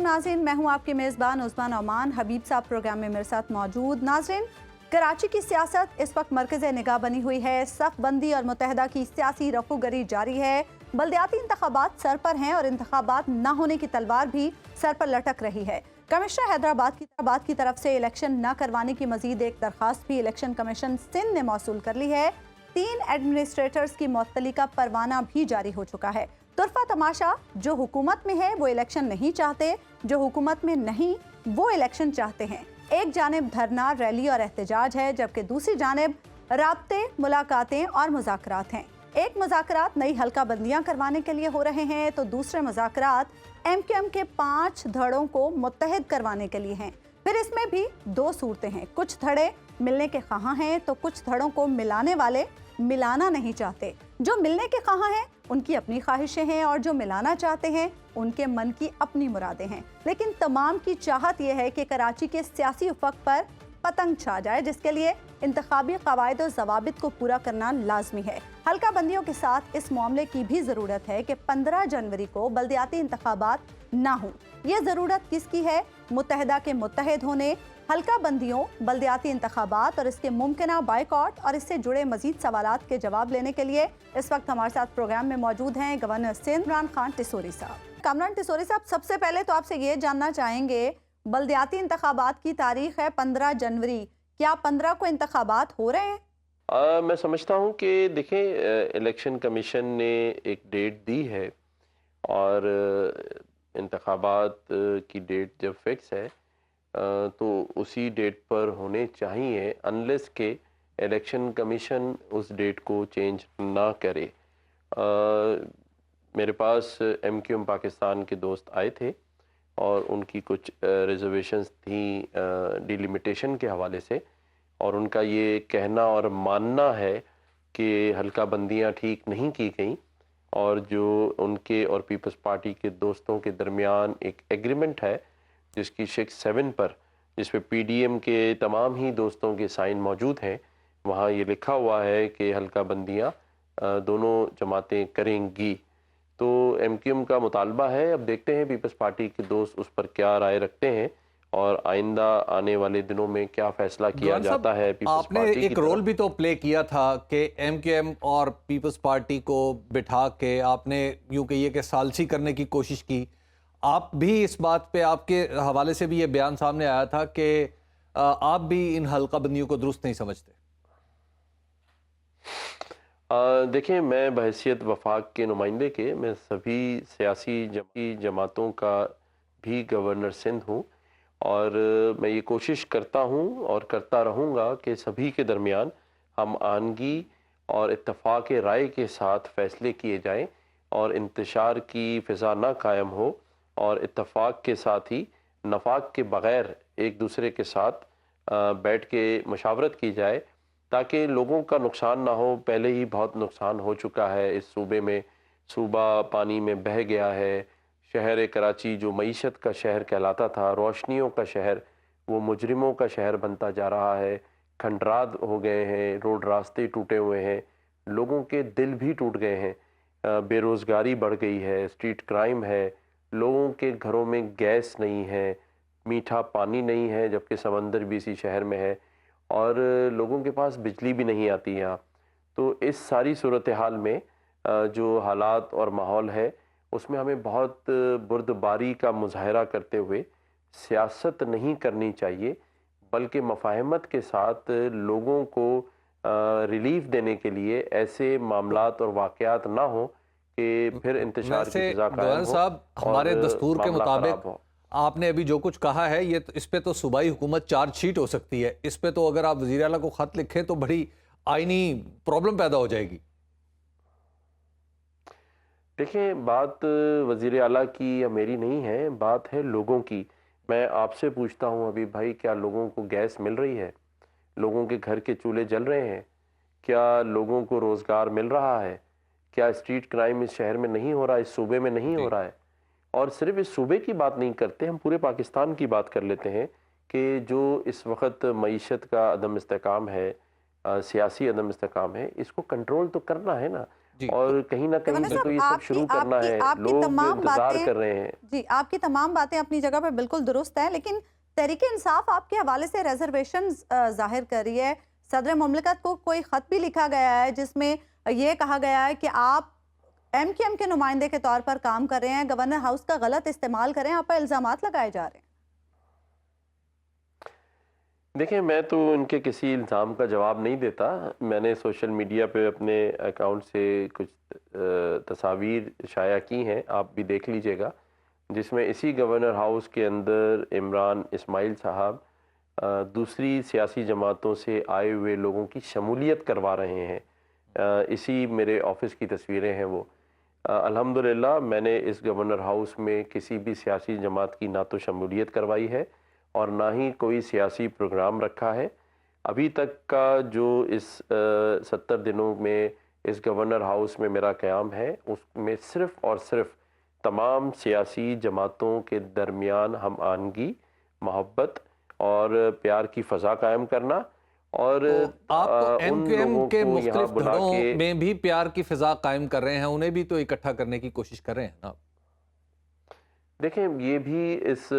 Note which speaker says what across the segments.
Speaker 1: नाज़रीन, मैं हूं आपकी मेज़बान उस्मान ओमान। हबीब साहब प्रोग्राम में मेरे साथ मौजूद। नाज़रीन, कराची की सियासत इस वक्त मरकज़ निगाह बनी हुई है। सफ बंदी और मुत्तहदा की सियासी रफूगरी जारी है। बल्दियाती इंतखाबात सर पर हैं और इंतखाबात न होने की तलवार भी सर पर लटक रही है। कमिश्नर हैदराबाद की तरफ से इलेक्शन न करवाने की मजीद एक दरख्वास्त भी इलेक्शन कमीशन सिंध ने मौसूल कर ली है। 3 एडमिनिस्ट्रेटर्स की मुअत्तली का परवाना भी जारी हो चुका है। तुरफा तमाशा, जो हुकूमत में है वो इलेक्शन नहीं चाहते, जो हुकूमत में नहीं वो इलेक्शन चाहते हैं। एक जानिब धरना, रैली और एहतजाज है, जबकि दूसरी जानिब राब्ते, मुलाकातें और मुज़ाकरात हैं। एक मुज़ाकरात नई हल्का बंदियां करवाने के लिए हो रहे हैं, तो दूसरे मुज़ाकरात MQM के 5 धड़ों को मुत्तहिद करवाने के लिए हैं। फिर इसमें भी 2 सूरतें हैं। कुछ धड़े मिलने के ख्वाहां हैं, तो कुछ धड़ों को मिलाने वाले मिलाना नहीं चाहते। जो मिलने के ख्वाहां हैं उनकी अपनी ख्वाहिशें हैं, और जो मिलाना चाहते हैं उनके मन की अपनी मुरादें हैं। लेकिन तमाम की चाहत यह है कि कराची के सियासी उफक पर पतंग छा जाए, जिसके लिए इंतखाबी कवायद और ज़वाबित को पूरा करना लाजमी है। हल्का बंदियों के साथ इस मामले की भी ज़रूरत है कि 15 जनवरी को बल्दियाती इंतखाबात ना हो। ये ज़रूरत किसकी है? मुत्तहदा के मुत्तहिद होने, हल्का बंदियों, बल्दियाती इंतखाबात और इसके मुमकिना बाइकॉट और इससे जुड़े मजीद सवालात के जवाब लेने के लिए इस वक्त हमारे साथ प्रोग्राम में मौजूद हैं गवर्नर सिंध इमरान खान टिसोरी साहब। कामरान टिसोरी साहब, सबसे पहले तो आपसे ये जानना चाहेंगे, बल्दियाती इंतखाबात की तारीख है 15 जनवरी, क्या 15 को इंतखाबात हो रहे हैं?
Speaker 2: मैं समझता हूँ कि देखें, इलेक्शन कमीशन ने एक डेट दी है और इंतखाबात की डेट जब फिक्स है तो उसी डेट पर होने चाहिए, अनलेस के इलेक्शन कमीशन उस डेट को चेंज ना करे। मेरे पास MQM पाकिस्तान के दोस्त आए थे और उनकी कुछ रिजर्वेशंस थी डिलिमिटेशन के हवाले से, और उनका ये कहना और मानना है कि हल्का बंदियाँ ठीक नहीं की गई, और जो उनके और पीपल्स पार्टी के दोस्तों के दरमियान एक एग्रीमेंट है जिसकी शिक्स 7 पर, जिस पे PDM के तमाम ही दोस्तों के साइन मौजूद हैं, वहाँ ये लिखा हुआ है कि हल्का बंदियाँ दोनों जमातें करेंगी। तो MQM का मुतालबा है, अब देखते हैं पीपल्स पार्टी के दोस्त उस पर क्या राय रखते हैं और आइंदा आने वाले दिनों में क्या फैसला किया जाता है।
Speaker 3: आपने एक रोल भी तो प्ले किया था कि MQM और पीपल्स पार्टी को बिठा के आपने यूँ कहिए कि सालसी करने की कोशिश की। आप भी इस बात पे, आपके हवाले से भी ये बयान सामने आया था कि आप भी इन हल्का बंदियों को दुरुस्त नहीं समझते।
Speaker 2: देखें, मैं बहैसियत वफाक के नुमाइंदे के, मैं सभी सियासी जमातों का भी गवर्नर सिंध हूँ, और मैं ये कोशिश करता हूँ और करता रहूँगा कि सभी के दरमियान हम आनगी और इत्तफाक राय के साथ फ़ैसले किए जाएं और इंतशार की फ़िज़ा ना कायम हो, और इत्तफाक के साथ ही नफाक के बग़ैर एक दूसरे के साथ बैठ के मशावरत की जाए ताकि लोगों का नुकसान ना हो। पहले ही बहुत नुकसान हो चुका है इस सूबे में, सूबा पानी में बह गया है। शहर कराची जो मईशत का शहर कहलाता था, रोशनियों का शहर, वो मुजरिमों का शहर बनता जा रहा है। खंडरात हो गए हैं, रोड रास्ते टूटे हुए हैं, लोगों के दिल भी टूट गए हैं, बेरोज़गारी बढ़ गई है, स्ट्रीट क्राइम है, लोगों के घरों में गैस नहीं है, मीठा पानी नहीं है, जबकि समंदर भी इसी शहर में है, और लोगों के पास बिजली भी नहीं आती यहाँ। तो इस सारी सूरत हाल में जो हालात और माहौल है उसमें हमें बहुत बुर्दबारी का मुजाहरा करते हुए सियासत नहीं करनी चाहिए, बल्कि मफाहमत के साथ लोगों को रिलीफ देने के लिए ऐसे मामलात और वाक़यात ना हो कि फिर इंतशार की फिज़ा कायम हो।
Speaker 3: साहब, हमारे दस्तूर के मुताबिक आपने अभी जो कुछ कहा है, ये इस पे तो सूबाई हुकूमत चार्जशीट हो सकती है। इस पे तो अगर आप वज़ीर आला को ख़त लिखें तो बड़ी आईनी प्रॉब्लम पैदा हो जाएगी।
Speaker 2: देखें, बात वज़ीर आला की या मेरी नहीं है, बात है लोगों की। मैं आपसे पूछता हूँ अभी भाई, क्या लोगों को गैस मिल रही है? लोगों के घर के चूल्हे जल रहे हैं? क्या लोगों को रोज़गार मिल रहा है? क्या स्ट्रीट क्राइम इस शहर में नहीं हो रहा है, इस सूबे में नहीं हो रहा है? और सिर्फ इस सूबे की बात नहीं करते, हम पूरे पाकिस्तान की बात कर लेते हैं कि जो इस वक्त मईशत का अदम इस्तेकाम है, सियासी अदम इस्तेकाम है, इसको कंट्रोल तो करना है ना।
Speaker 3: جی
Speaker 2: اور کہیں نہ کہیں
Speaker 1: گورنر
Speaker 2: سے تو یہ
Speaker 1: صاحب
Speaker 2: سب شروع کرنا ہے.
Speaker 1: آپ کی
Speaker 2: لوگ
Speaker 1: تمام
Speaker 2: انتظار
Speaker 1: باتیں
Speaker 2: کر رہے ہیں.
Speaker 1: جی آپ کی تمام باتیں اپنی جگہ پر بالکل درست ہیں، لیکن تحریک انصاف آپ کے حوالے سے ریزرویشن ظاہر کر رہی ہے. صدر مملکت کو کوئی خط بھی لکھا گیا ہے جس میں یہ کہا گیا ہے کہ آپ ایم کیو ایم کے نمائندے کے طور پر کام کر رہے ہیں، گورنر ہاؤس کا غلط استعمال کریں، آپ پر الزامات لگائے جا رہے ہیں.
Speaker 2: دیکھیں میں تو ان کے کسی الزام کا جواب نہیں دیتا. میں نے سوشل میڈیا پہ اپنے اکاؤنٹ سے کچھ تصاویر شائع کی ہیں، آپ بھی دیکھ لیجئے گا، جس میں اسی گورنر ہاؤس کے اندر عمران اسماعیل صاحب دوسری سیاسی جماعتوں سے آئے ہوئے لوگوں کی شمولیت کروا رہے ہیں. اسی میرے آفس کی تصویریں ہیں وہ. الحمدللہ میں نے اس گورنر ہاؤس میں کسی بھی سیاسی جماعت کی نہ تو شمولیت کروائی ہے اور نہ ہی کوئی سیاسی پروگرام رکھا ہے. ابھی تک کا جو اس 70 دنوں میں اس گورنر ہاؤس میں میرا قیام ہے، اس میں صرف اور صرف تمام سیاسی جماعتوں کے درمیان ہم آہنگی، محبت اور پیار کی فضا قائم کرنا، اور
Speaker 3: آپ تو ایم
Speaker 2: ان
Speaker 3: کیو ایم
Speaker 2: لوگوں
Speaker 3: کے
Speaker 2: کو یہاں
Speaker 3: مختلف
Speaker 2: بلا
Speaker 3: دھڑوں
Speaker 2: کے
Speaker 3: میں بھی پیار کی فضا قائم کر رہے ہیں، انہیں بھی تو اکٹھا کرنے کی کوشش کر رہے ہیں نا.
Speaker 2: دیکھیں یہ بھی اس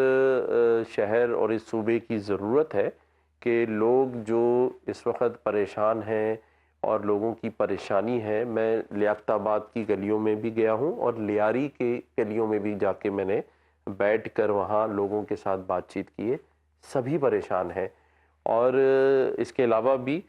Speaker 2: شہر اور اس صوبے کی ضرورت ہے کہ لوگ جو اس وقت پریشان ہیں اور لوگوں کی پریشانی ہے. میں لیاقت آباد کی گلیوں میں بھی گیا ہوں اور لیاری کے گلیوں میں بھی جا کے میں نے بیٹھ کر وہاں لوگوں کے ساتھ بات چیت کیے. سبھی پریشان ہیں، اور اس کے علاوہ بھی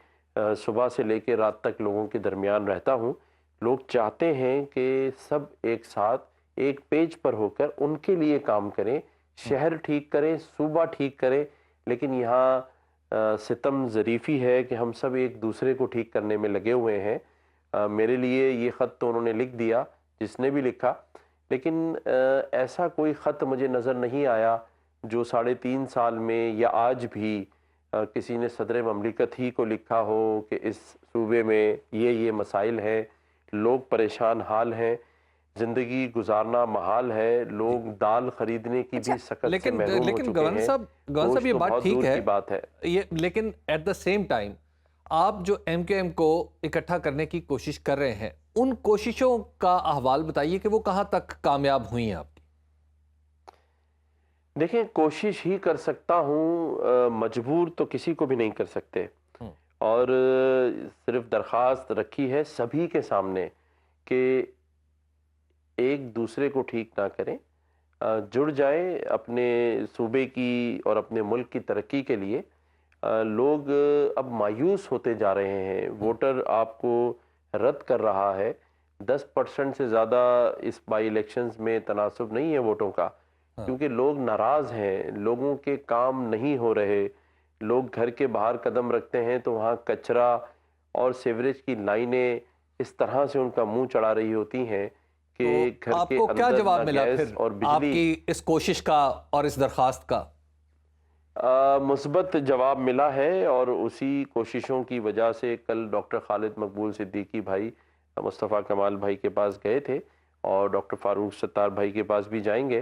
Speaker 2: صبح سے لے کے رات تک لوگوں کے درمیان رہتا ہوں. لوگ چاہتے ہیں کہ سب ایک ساتھ ایک پیج پر ہو کر ان کے لیے کام کریں، شہر ٹھیک کریں، صوبہ ٹھیک کریں. لیکن یہاں ستم ظریفی ہے کہ ہم سب ایک دوسرے کو ٹھیک کرنے میں لگے ہوئے ہیں. میرے لیے یہ خط تو انہوں نے لکھ دیا جس نے بھی لکھا، لیکن ایسا کوئی خط مجھے نظر نہیں آیا جو 3.5 سال میں یا آج بھی کسی نے صدر مملکت ہی کو لکھا ہو کہ اس صوبے میں یہ مسائل ہیں، لوگ پریشان حال ہیں، زندگی گزارنا محال ہے، لوگ دال خریدنے کی بھی سخت سے محروم ہو چکے
Speaker 3: گورنر
Speaker 2: ہیں.
Speaker 3: صاحب یہ بات ٹھیک ہے،
Speaker 2: بات ہے
Speaker 3: لیکن ایٹ دا سیم ٹائم آپ جو ایم کیو ایم کو اکٹھا کرنے کی کوشش کر رہے ہیں، ان کوششوں کا احوال بتائیے کہ وہ کہاں تک کامیاب ہوئی ہیں آپ کی.
Speaker 2: دیکھیں کوشش ہی کر سکتا ہوں، مجبور تو کسی کو بھی نہیں کر سکتے. اور صرف درخواست رکھی ہے سبھی کے سامنے کہ ایک دوسرے کو ٹھیک نہ کریں، جڑ جائیں اپنے صوبے کی اور اپنے ملک کی ترقی کے لیے. لوگ اب مایوس ہوتے جا رہے ہیں، ووٹر آپ کو رد کر رہا ہے. 10% سے زیادہ اس بائی الیکشنز میں تناسب نہیں ہے ووٹوں کا، کیونکہ لوگ ناراض ہیں، لوگوں کے کام نہیں ہو رہے. لوگ گھر کے باہر قدم رکھتے ہیں تو وہاں کچرا اور سیوریج کی لائنیں اس طرح سے ان کا منہ چڑھا رہی ہوتی ہیں کہ گھر
Speaker 3: آپ
Speaker 2: کے
Speaker 3: کو کیا
Speaker 2: اندر
Speaker 3: جواب
Speaker 2: نہ
Speaker 3: ملا
Speaker 2: گیس
Speaker 3: پھر
Speaker 2: اور
Speaker 3: آپ
Speaker 2: بجلی.
Speaker 3: کی اس کوشش کا اور اس درخواست کا؟
Speaker 2: مثبت جواب ملا ہے، اور اسی کوششوں کی وجہ سے کل ڈاکٹر خالد مقبول صدیقی بھائی مصطفیٰ کمال بھائی کے پاس گئے تھے، اور ڈاکٹر فاروق ستار بھائی کے پاس بھی جائیں گے.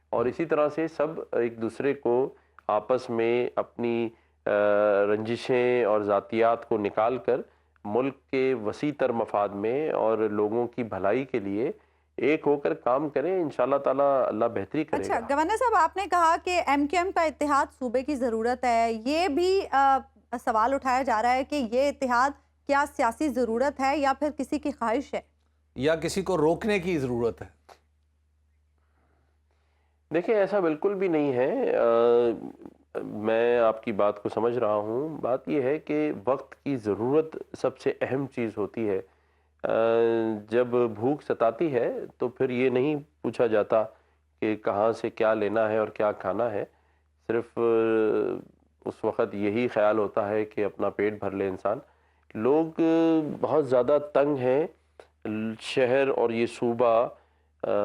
Speaker 2: اور اسی طرح سے سب ایک دوسرے کو آپس میں اپنی رنجشیں اور ذاتیات کو نکال کر ملک کے وسیع تر مفاد میں اور لوگوں کی بھلائی کے لیے ایک ہو کر کام کریں. انشاءاللہ تعالی اللہ بہتری کرے گا.
Speaker 1: اچھا گورنر صاحب، آپ نے کہا کہ ایم کیو ایم کا اتحاد صوبے کی ضرورت ہے. یہ بھی سوال اٹھایا جا رہا ہے کہ یہ اتحاد کیا سیاسی ضرورت ہے یا پھر کسی کی خواہش ہے،
Speaker 3: یا کسی کو روکنے کی ضرورت ہے؟
Speaker 2: دیکھیں ایسا بالکل بھی نہیں ہے. میں آپ کی بات کو سمجھ رہا ہوں. بات یہ ہے کہ وقت کی ضرورت سب سے اہم چیز ہوتی ہے. جب بھوک ستاتی ہے تو پھر یہ نہیں پوچھا جاتا کہ کہاں سے کیا لینا ہے اور کیا کھانا ہے. صرف اس وقت یہی خیال ہوتا ہے کہ اپنا پیٹ بھر لے انسان. لوگ بہت زیادہ تنگ ہیں. شہر اور یہ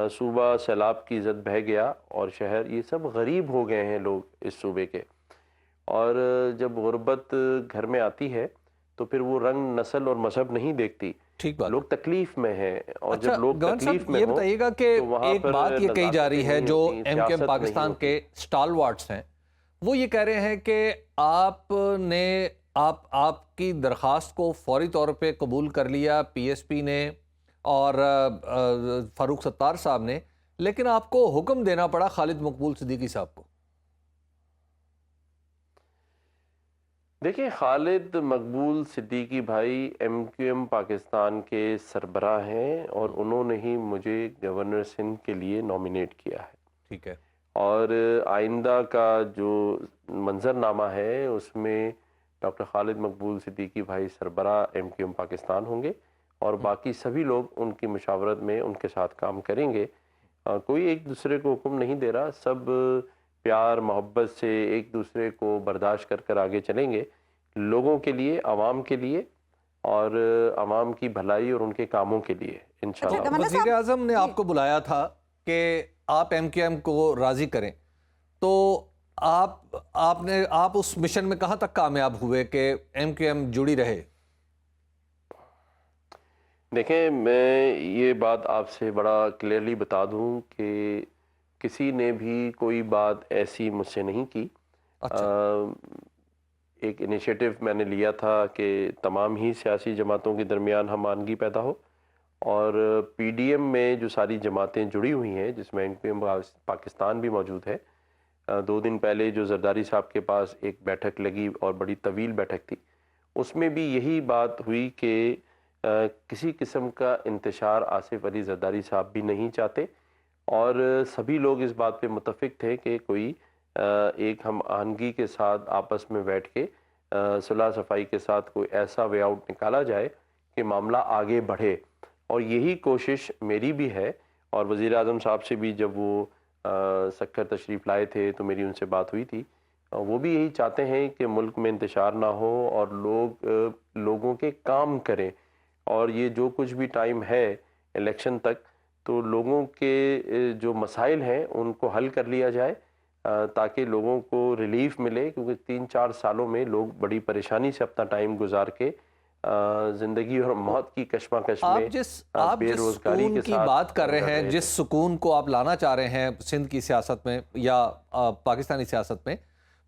Speaker 2: صوبہ سیلاب کی زد بہہ گیا، اور شہر یہ سب غریب ہو گئے ہیں لوگ اس صوبے کے. اور جب غربت گھر میں آتی ہے تو پھر وہ رنگ، نسل اور مذہب نہیں دیکھتی.
Speaker 3: ٹھیک بات.
Speaker 2: لوگ تکلیف میں ہیں، اور
Speaker 3: اچھا
Speaker 2: جب لوگ
Speaker 3: گورنر
Speaker 2: تکلیف
Speaker 3: صاحب
Speaker 2: میں
Speaker 3: یہ
Speaker 2: ہوں
Speaker 3: بتائیے گا کہ
Speaker 2: تو وہاں
Speaker 3: ایک
Speaker 2: پر
Speaker 3: بات یہ کہی جا رہی ہے،
Speaker 2: نزاکتیں
Speaker 3: جو
Speaker 2: نہیں ہوتی،
Speaker 3: ایم کیو ایم
Speaker 2: سیاست
Speaker 3: پاکستان
Speaker 2: نہیں
Speaker 3: کے
Speaker 2: ہوتی.
Speaker 3: سٹالوارٹس ہیں، وہ یہ کہہ رہے ہیں کہ آپ کی درخواست کو فوری طور پہ قبول کر لیا پی ایس پی نے، اور فاروق ستار صاحب نے، لیکن آپ کو حکم دینا پڑا خالد مقبول صدیقی صاحب کو؟
Speaker 2: دیکھیں، خالد مقبول صدیقی بھائی ایم کیو ایم پاکستان کے سربراہ ہیں اور انہوں نے ہی مجھے گورنر سندھ کے لیے نامینیٹ کیا ہے.
Speaker 3: ٹھیک ہے.
Speaker 2: اور آئندہ کا جو منظرنامہ ہے اس میں ڈاکٹر خالد مقبول صدیقی بھائی سربراہ ایم کیو ایم پاکستان ہوں گے اور باقی سبھی لوگ ان کی مشاورت میں ان کے ساتھ کام کریں گے. کوئی ایک دوسرے کو حکم نہیں دے رہا، سب پیار محبت سے ایک دوسرے کو برداشت کر کر آگے چلیں گے، لوگوں کے لیے، عوام کے لیے اور عوام کی بھلائی اور ان کے کاموں کے لیے انشاءاللہ.
Speaker 1: گورنر صاحب،
Speaker 3: وزیر اعظم نے آپ کو بلایا تھا کہ آپ ایم کیو ایم کو راضی کریں، تو آپ اس مشن میں کہاں تک کامیاب ہوئے کہ ایم کیو ایم جڑی رہے؟
Speaker 2: دیکھیں، میں یہ بات آپ سے بڑا کلیئرلی بتا دوں کہ کسی نے بھی کوئی بات ایسی مجھ سے نہیں کی. ایک انیشیٹو میں نے لیا تھا کہ تمام ہی سیاسی جماعتوں کے درمیان ہم آہنگی پیدا ہو، اور پی ڈی ایم میں جو ساری جماعتیں جڑی ہوئی ہیں جس میں ایم کیو ایم پاکستان بھی موجود ہے، 2 دن پہلے جو زرداری صاحب کے پاس ایک بیٹھک لگی اور بڑی طویل بیٹھک تھی، اس میں بھی یہی بات ہوئی کہ کسی قسم کا انتشار آصف علی زرداری صاحب بھی نہیں چاہتے، اور سبھی لوگ اس بات پہ متفق تھے کہ کوئی ایک ہم آہنگی کے ساتھ آپس میں بیٹھ کے صلح صفائی کے ساتھ کوئی ایسا وے آؤٹ نکالا جائے کہ معاملہ آگے بڑھے. اور یہی کوشش میری بھی ہے، اور وزیر اعظم صاحب سے بھی جب وہ سکھر تشریف لائے تھے تو میری ان سے بات ہوئی تھی، وہ بھی یہی چاہتے ہیں کہ ملک میں انتشار نہ ہو اور لوگوں کے کام کریں، اور یہ جو کچھ بھی ٹائم ہے الیکشن تک تو لوگوں کے جو مسائل ہیں ان کو حل کر لیا جائے تاکہ لوگوں کو ریلیف ملے، کیونکہ 3-4 سالوں میں لوگ بڑی پریشانی سے اپنا ٹائم گزار کے زندگی اور موت کی کشمکش میں
Speaker 3: آپ
Speaker 2: بے
Speaker 3: جس
Speaker 2: روزگاری
Speaker 3: سکون
Speaker 2: کے
Speaker 3: کی
Speaker 2: ساتھ
Speaker 3: بات کر رہے ہیں،
Speaker 2: تھے.
Speaker 3: جس سکون کو آپ لانا چاہ رہے ہیں سندھ کی سیاست میں یا پاکستانی سیاست میں،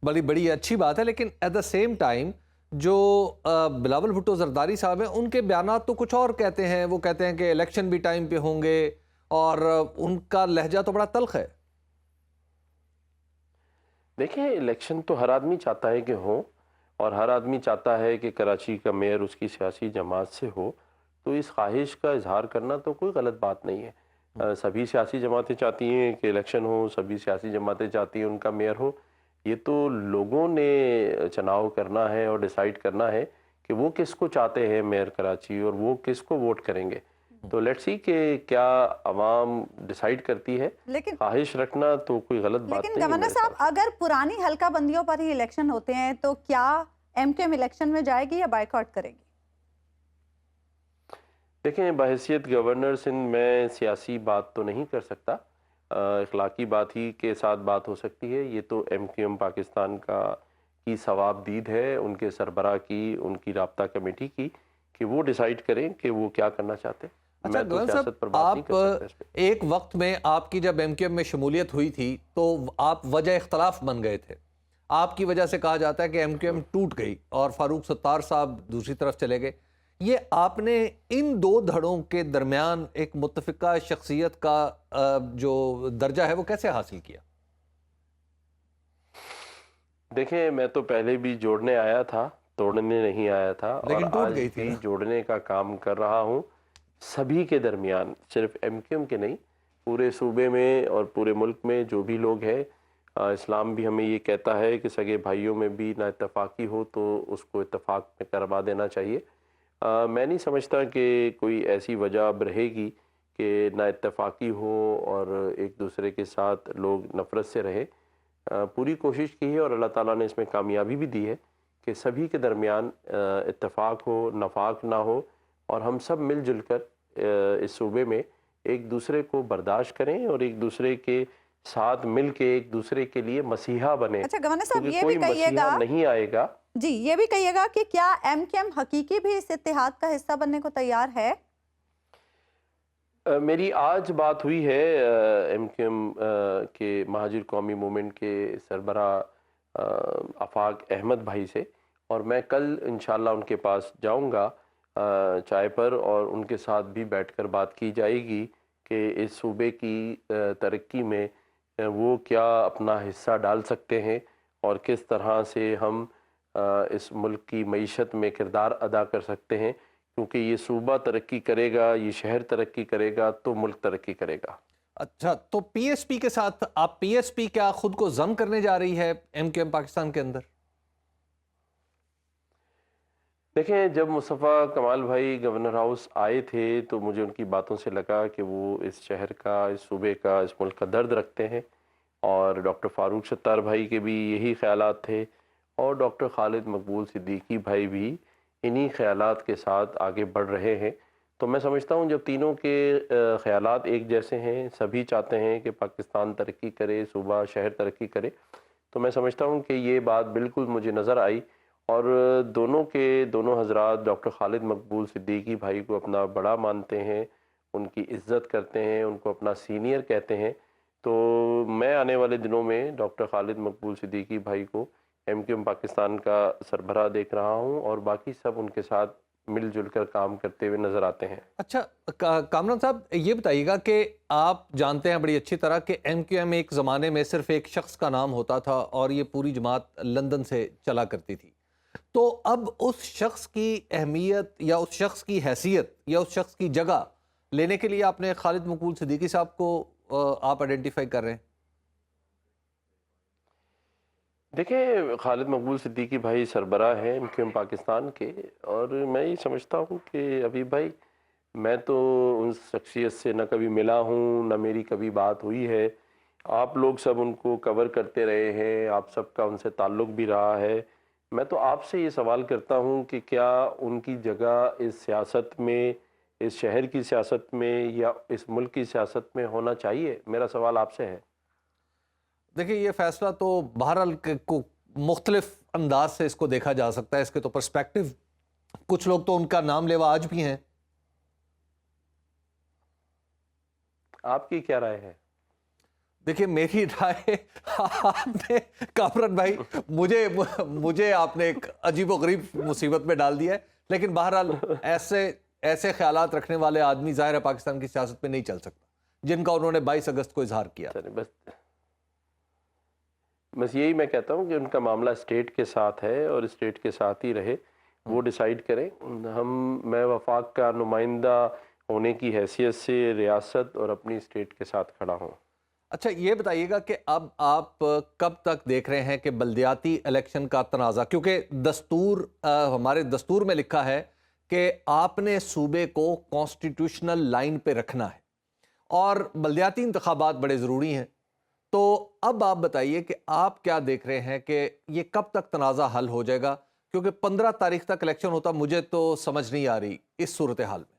Speaker 3: بڑی اچھی بات ہے، لیکن ایٹ دا سیم ٹائم جو بلاول بھٹو زرداری صاحب ہیں ان کے بیانات تو کچھ اور کہتے ہیں. وہ کہتے ہیں کہ الیکشن بھی ٹائم پہ ہوں گے، اور ان کا لہجہ تو بڑا تلخ ہے.
Speaker 2: دیکھیں، الیکشن تو ہر آدمی چاہتا ہے کہ ہو، اور ہر آدمی چاہتا ہے کہ کراچی کا میئر اس کی سیاسی جماعت سے ہو، تو اس خواہش کا اظہار کرنا تو کوئی غلط بات نہیں ہے. سبھی سیاسی جماعتیں چاہتی ہیں کہ الیکشن ہو، سبھی سیاسی جماعتیں چاہتی ہیں ان کا میئر ہو. یہ تو لوگوں نے چناؤ کرنا ہے اور ڈیسائیڈ کرنا ہے کہ وہ کس کو چاہتے ہیں میئر کراچی اور وہ کس کو ووٹ کریں گے. تو لیٹس سی کہ کیا عوام ڈیسائیڈ کرتی ہے.
Speaker 1: لیکن
Speaker 2: خواہش رکھنا تو کوئی غلط بات نہیں ہے.
Speaker 1: گورنر صاحب، اگر پرانی حلقہ بندیوں پر ہی الیکشن ہوتے ہیں تو کیا ایم کیو ایم الیکشن میں جائے گی یا بائیکاٹ کرے گی؟
Speaker 2: دیکھیں، بحیثیت گورنر سندھ میں سیاسی بات تو نہیں کر سکتا، اخلاقی بات ہی کے ساتھ بات ہو سکتی ہے. یہ تو ایم کیو ایم پاکستان کی ثواب دید ہے، ان کے سربراہ کی، ان کی رابطہ کمیٹی کی، کہ وہ ڈیسائیڈ کریں کہ وہ کیا کرنا چاہتے ہیں.
Speaker 3: اچھا
Speaker 2: میں تو
Speaker 3: گورنر
Speaker 2: سیاست پر
Speaker 3: صاحب،
Speaker 2: بات نہیں کر سکتا اس پہ.
Speaker 3: ایک وقت میں آپ کی جب ایم کیو ایم میں شمولیت ہوئی تھی تو آپ وجہ اختلاف بن گئے تھے. آپ کی وجہ سے کہا جاتا ہے کہ ایم کیو ایم ٹوٹ گئی اور فاروق ستار صاحب دوسری طرف چلے گئے. یہ آپ نے ان 2 دھڑوں کے درمیان ایک متفقہ شخصیت کا جو درجہ ہے وہ کیسے حاصل کیا؟
Speaker 2: دیکھیں، میں تو پہلے بھی جوڑنے آیا تھا، توڑنے نہیں آیا تھا، اور
Speaker 3: لیکن ٹوٹ
Speaker 2: آج
Speaker 3: گئی تھی
Speaker 2: بھی
Speaker 3: نا؟
Speaker 2: جوڑنے کا کام کر رہا ہوں سبھی کے درمیان، صرف ایم کیو ایم کے نہیں، پورے صوبے میں اور پورے ملک میں جو بھی لوگ ہیں. اسلام بھی ہمیں یہ کہتا ہے کہ سگے بھائیوں میں بھی نا اتفاقی ہو تو اس کو اتفاق میں کروا دینا چاہیے. میں نہیں سمجھتا کہ کوئی ایسی وجہ اب رہے گی کہ نا اتفاقی ہو اور ایک دوسرے کے ساتھ لوگ نفرت سے رہے. پوری کوشش کی ہے اور اللہ تعالیٰ نے اس میں کامیابی بھی دی ہے کہ سبھی کے درمیان اتفاق ہو، نفاق نہ ہو، اور ہم سب مل جل کر اس صوبے میں ایک دوسرے کو برداشت کریں اور ایک دوسرے کے ساتھ مل کے ایک دوسرے کے لیے مسیحا بنے.
Speaker 1: اچھا گورنر صاحب،
Speaker 2: کیونکہ
Speaker 1: یہ بھی
Speaker 2: کوئی
Speaker 1: کہیے
Speaker 2: مسیحا
Speaker 1: گا،
Speaker 2: نہیں آئے گا.
Speaker 1: جی یہ بھی کہیے گا کہ کیا ایم کیو ایم حقیقی بھی اس اتحاد کا حصہ بننے کو تیار ہے؟
Speaker 2: میری آج بات ہوئی ہے ایم کیو ایم کے مہاجر قومی موومنٹ کے سربراہ آفاق احمد بھائی سے، اور میں کل انشاءاللہ ان کے پاس جاؤں گا چائے پر اور ان کے ساتھ بھی بیٹھ کر بات کی جائے گی کہ اس صوبے کی ترقی میں وہ کیا اپنا حصہ ڈال سکتے ہیں اور کس طرح سے ہم اس ملک کی معیشت میں کردار ادا کر سکتے ہیں، کیونکہ یہ صوبہ ترقی کرے گا، یہ شہر ترقی کرے گا تو ملک ترقی کرے گا۔
Speaker 3: اچھا، تو پی ایس پی کے ساتھ آپ پی ایس پی کیا خود کو ضم کرنے جا رہی ہے ایم کیو ایم پاکستان کے اندر؟
Speaker 2: دیکھیں، جب مصطفیٰ کمال بھائی گورنر ہاؤس آئے تھے تو مجھے ان کی باتوں سے لگا کہ وہ اس شہر کا، اس صوبے کا، اس ملک کا درد رکھتے ہیں، اور ڈاکٹر فاروق ستار بھائی کے بھی یہی خیالات تھے، اور ڈاکٹر خالد مقبول صدیقی بھائی بھی انہی خیالات کے ساتھ آگے بڑھ رہے ہیں۔ تو میں سمجھتا ہوں جب تینوں کے خیالات ایک جیسے ہیں، سبھی چاہتے ہیں کہ پاکستان ترقی کرے، صوبہ شہر ترقی کرے، تو میں سمجھتا ہوں کہ یہ بات بالکل مجھے نظر آئی، اور دونوں حضرات ڈاکٹر خالد مقبول صدیقی بھائی کو اپنا بڑا مانتے ہیں، ان کی عزت کرتے ہیں، ان کو اپنا سینئر کہتے ہیں۔ تو میں آنے والے دنوں میں ڈاکٹر خالد مقبول صدیقی بھائی کو ایم کیو ایم پاکستان کا سربراہ دیکھ رہا ہوں، اور باقی سب ان کے ساتھ مل جل کر کام کرتے ہوئے نظر آتے ہیں۔
Speaker 3: اچھا کامران صاحب، یہ بتائیے گا کہ آپ جانتے ہیں بڑی اچھی طرح کہ ایم کیو ایم ایک زمانے میں صرف ایک شخص کا نام ہوتا تھا اور یہ پوری جماعت لندن سے چلا کرتی تھی، تو اب اس شخص کی اہمیت یا اس شخص کی حیثیت یا اس شخص کی جگہ لینے کے لیے آپ نے خالد مقبول صدیقی صاحب کو آپ آئیڈینٹیفائی کر رہے ہیں؟
Speaker 2: دیکھیں، خالد مقبول صدیقی بھائی سربراہ ہیں ایم کیو ایم پاکستان کے، اور میں یہ سمجھتا ہوں کہ ابھی بھائی، میں تو ان شخصیت سے نہ کبھی ملا ہوں، نہ میری کبھی بات ہوئی ہے۔ آپ لوگ سب ان کو کور کرتے رہے ہیں، آپ سب کا ان سے تعلق بھی رہا ہے۔ میں تو آپ سے یہ سوال کرتا ہوں کہ کیا ان کی جگہ اس سیاست میں، اس شہر کی سیاست میں یا اس ملک کی سیاست میں ہونا چاہیے؟ میرا سوال آپ سے ہے۔
Speaker 3: دیکھیں، یہ فیصلہ تو بہرحال کو مختلف انداز سے اس کو دیکھا جا سکتا ہے، اس کے تو پرسپیکٹو، کچھ لوگ تو ان کا نام لیوا آج بھی ہیں۔
Speaker 2: آپ کی کیا رائے ہے؟
Speaker 3: دیکھیں، میری رائے، آپ نے کامران بھائی مجھے آپ نے ایک عجیب و غریب مصیبت میں ڈال دیا ہے، لیکن بہرحال ایسے خیالات رکھنے والے آدمی ظاہر ہے پاکستان کی سیاست میں نہیں چل سکتا، جن کا انہوں نے 22 اگست کو اظہار کیا۔
Speaker 2: بس یہی میں کہتا ہوں کہ ان کا معاملہ اسٹیٹ کے ساتھ ہے اور اسٹیٹ کے ساتھ ہی رہے، وہ ڈیسائیڈ کریں۔ میں وفاق کا نمائندہ ہونے کی حیثیت سے ریاست اور اپنی اسٹیٹ کے ساتھ کھڑا ہوں۔
Speaker 3: اچھا، یہ بتائیے گا کہ اب آپ کب تک دیکھ رہے ہیں کہ بلدیاتی الیکشن کا تنازع، کیونکہ ہمارے دستور میں لکھا ہے کہ آپ نے صوبے کو کانسٹیٹیوشنل لائن پہ رکھنا ہے اور بلدیاتی انتخابات بڑے ضروری ہیں، تو اب آپ بتائیے کہ آپ کیا دیکھ رہے ہیں کہ یہ کب تک تنازع حل ہو جائے گا؟ کیونکہ 15 تاریخ تک الیکشن ہوتا، مجھے تو سمجھ نہیں آ رہی اس صورتحال میں۔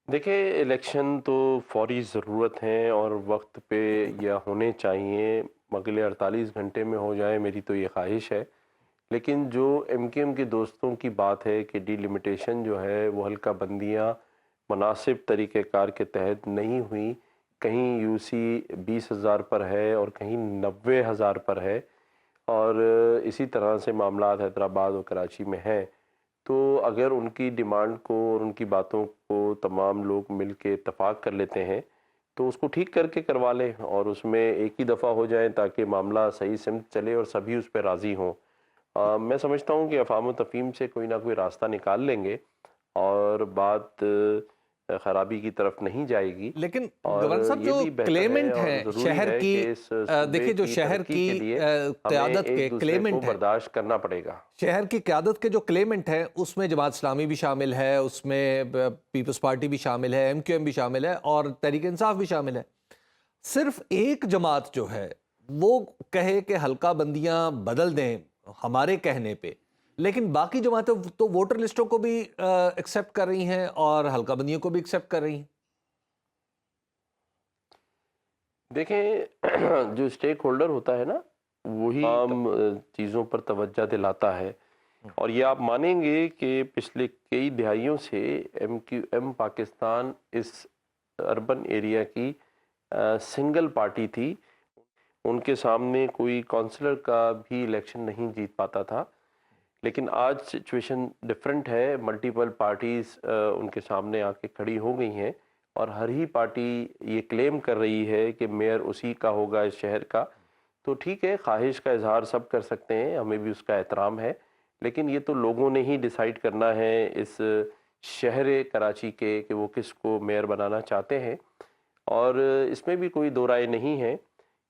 Speaker 2: دیکھیں، الیکشن تو فوری ضرورت ہے اور وقت پہ یا ہونے چاہیے، اگلے 48 گھنٹے میں ہو جائے، میری تو یہ خواہش ہے۔ لیکن جو ایم کیو ایم کے دوستوں کی بات ہے کہ ڈی لمیٹیشن جو ہے وہ حلقہ بندیاں مناسب طریقہ کار کے تحت نہیں ہوئی، کہیں یو سی 20,000 پر ہے اور کہیں 90,000 پر ہے، اور اسی طرح سے معاملات حیدرآباد اور کراچی میں ہیں، تو اگر ان کی ڈیمانڈ کو اور ان کی باتوں کو تمام لوگ مل کے اتفاق کر لیتے ہیں تو اس کو ٹھیک کر کے کروا لیں اور اس میں ایک ہی دفعہ ہو جائیں تاکہ معاملہ صحیح سمت چلے اور سبھی اس پہ راضی ہوں۔ میں سمجھتا ہوں کہ افہام و تفہیم سے کوئی نہ کوئی راستہ نکال لیں گے اور بات خرابی کی طرف نہیں جائے گی۔
Speaker 3: لیکن
Speaker 2: اور
Speaker 3: گورنر صاحب،
Speaker 2: یہ
Speaker 3: جو
Speaker 2: بھی بہتر
Speaker 3: کلیمنٹ
Speaker 2: ہے اور
Speaker 3: ہیں
Speaker 2: ضروری
Speaker 3: شہر
Speaker 2: ہے
Speaker 3: کی،
Speaker 2: کہ اس صوبے
Speaker 3: دیکھیے جو
Speaker 2: کی
Speaker 3: شہر
Speaker 2: ترقی
Speaker 3: کی
Speaker 2: کے لیے
Speaker 3: قیادت
Speaker 2: ہمیں
Speaker 3: کے
Speaker 2: ایک دوسرے کو
Speaker 3: کلیمنٹ ہیں،
Speaker 2: برداشت کرنا پڑے گا۔
Speaker 3: شہر کی قیادت کے جو کلیمنٹ ہیں اس میں جماعت اسلامی بھی شامل ہے، اس میں پیپلز پارٹی بھی شامل ہے، ایم کیو ایم بھی شامل ہے اور تحریک انصاف بھی شامل ہے۔ صرف ایک جماعت جو ہے وہ کہے کہ حلقہ بندیاں بدل دیں ہمارے کہنے پہ، لیکن باقی جماعتیں تو ووٹر لسٹوں کو بھی ایکسیپٹ کر رہی ہیں اور حلقہ بندیوں کو بھی ایکسیپٹ کر رہی ہیں۔
Speaker 2: دیکھیں، جو اسٹیک ہولڈر ہوتا ہے نا، وہی عام چیزوں پر توجہ دلاتا ہے، اور یہ آپ مانیں گے کہ پچھلے کئی دہائیوں سے ایم کیو ایم پاکستان اس اربن ایریا کی سنگل پارٹی تھی، ان کے سامنے کوئی کونسلر کا بھی الیکشن نہیں جیت پاتا تھا، لیکن آج سچویشن ڈفرینٹ ہے. ملٹیپل پارٹیز ان کے سامنے آ کے کھڑی ہو گئی ہیں اور ہر ہی پارٹی یہ کلیم کر رہی ہے کہ میئر اسی کا ہوگا اس شہر کا. تو ٹھیک ہے, خواہش کا اظہار سب کر سکتے ہیں, ہمیں بھی اس کا احترام ہے, لیکن یہ تو لوگوں نے ہی ڈیسائیڈ کرنا ہے اس شہر کراچی کے کہ وہ کس کو میئر بنانا چاہتے ہیں. اور اس میں بھی کوئی دو رائے نہیں ہے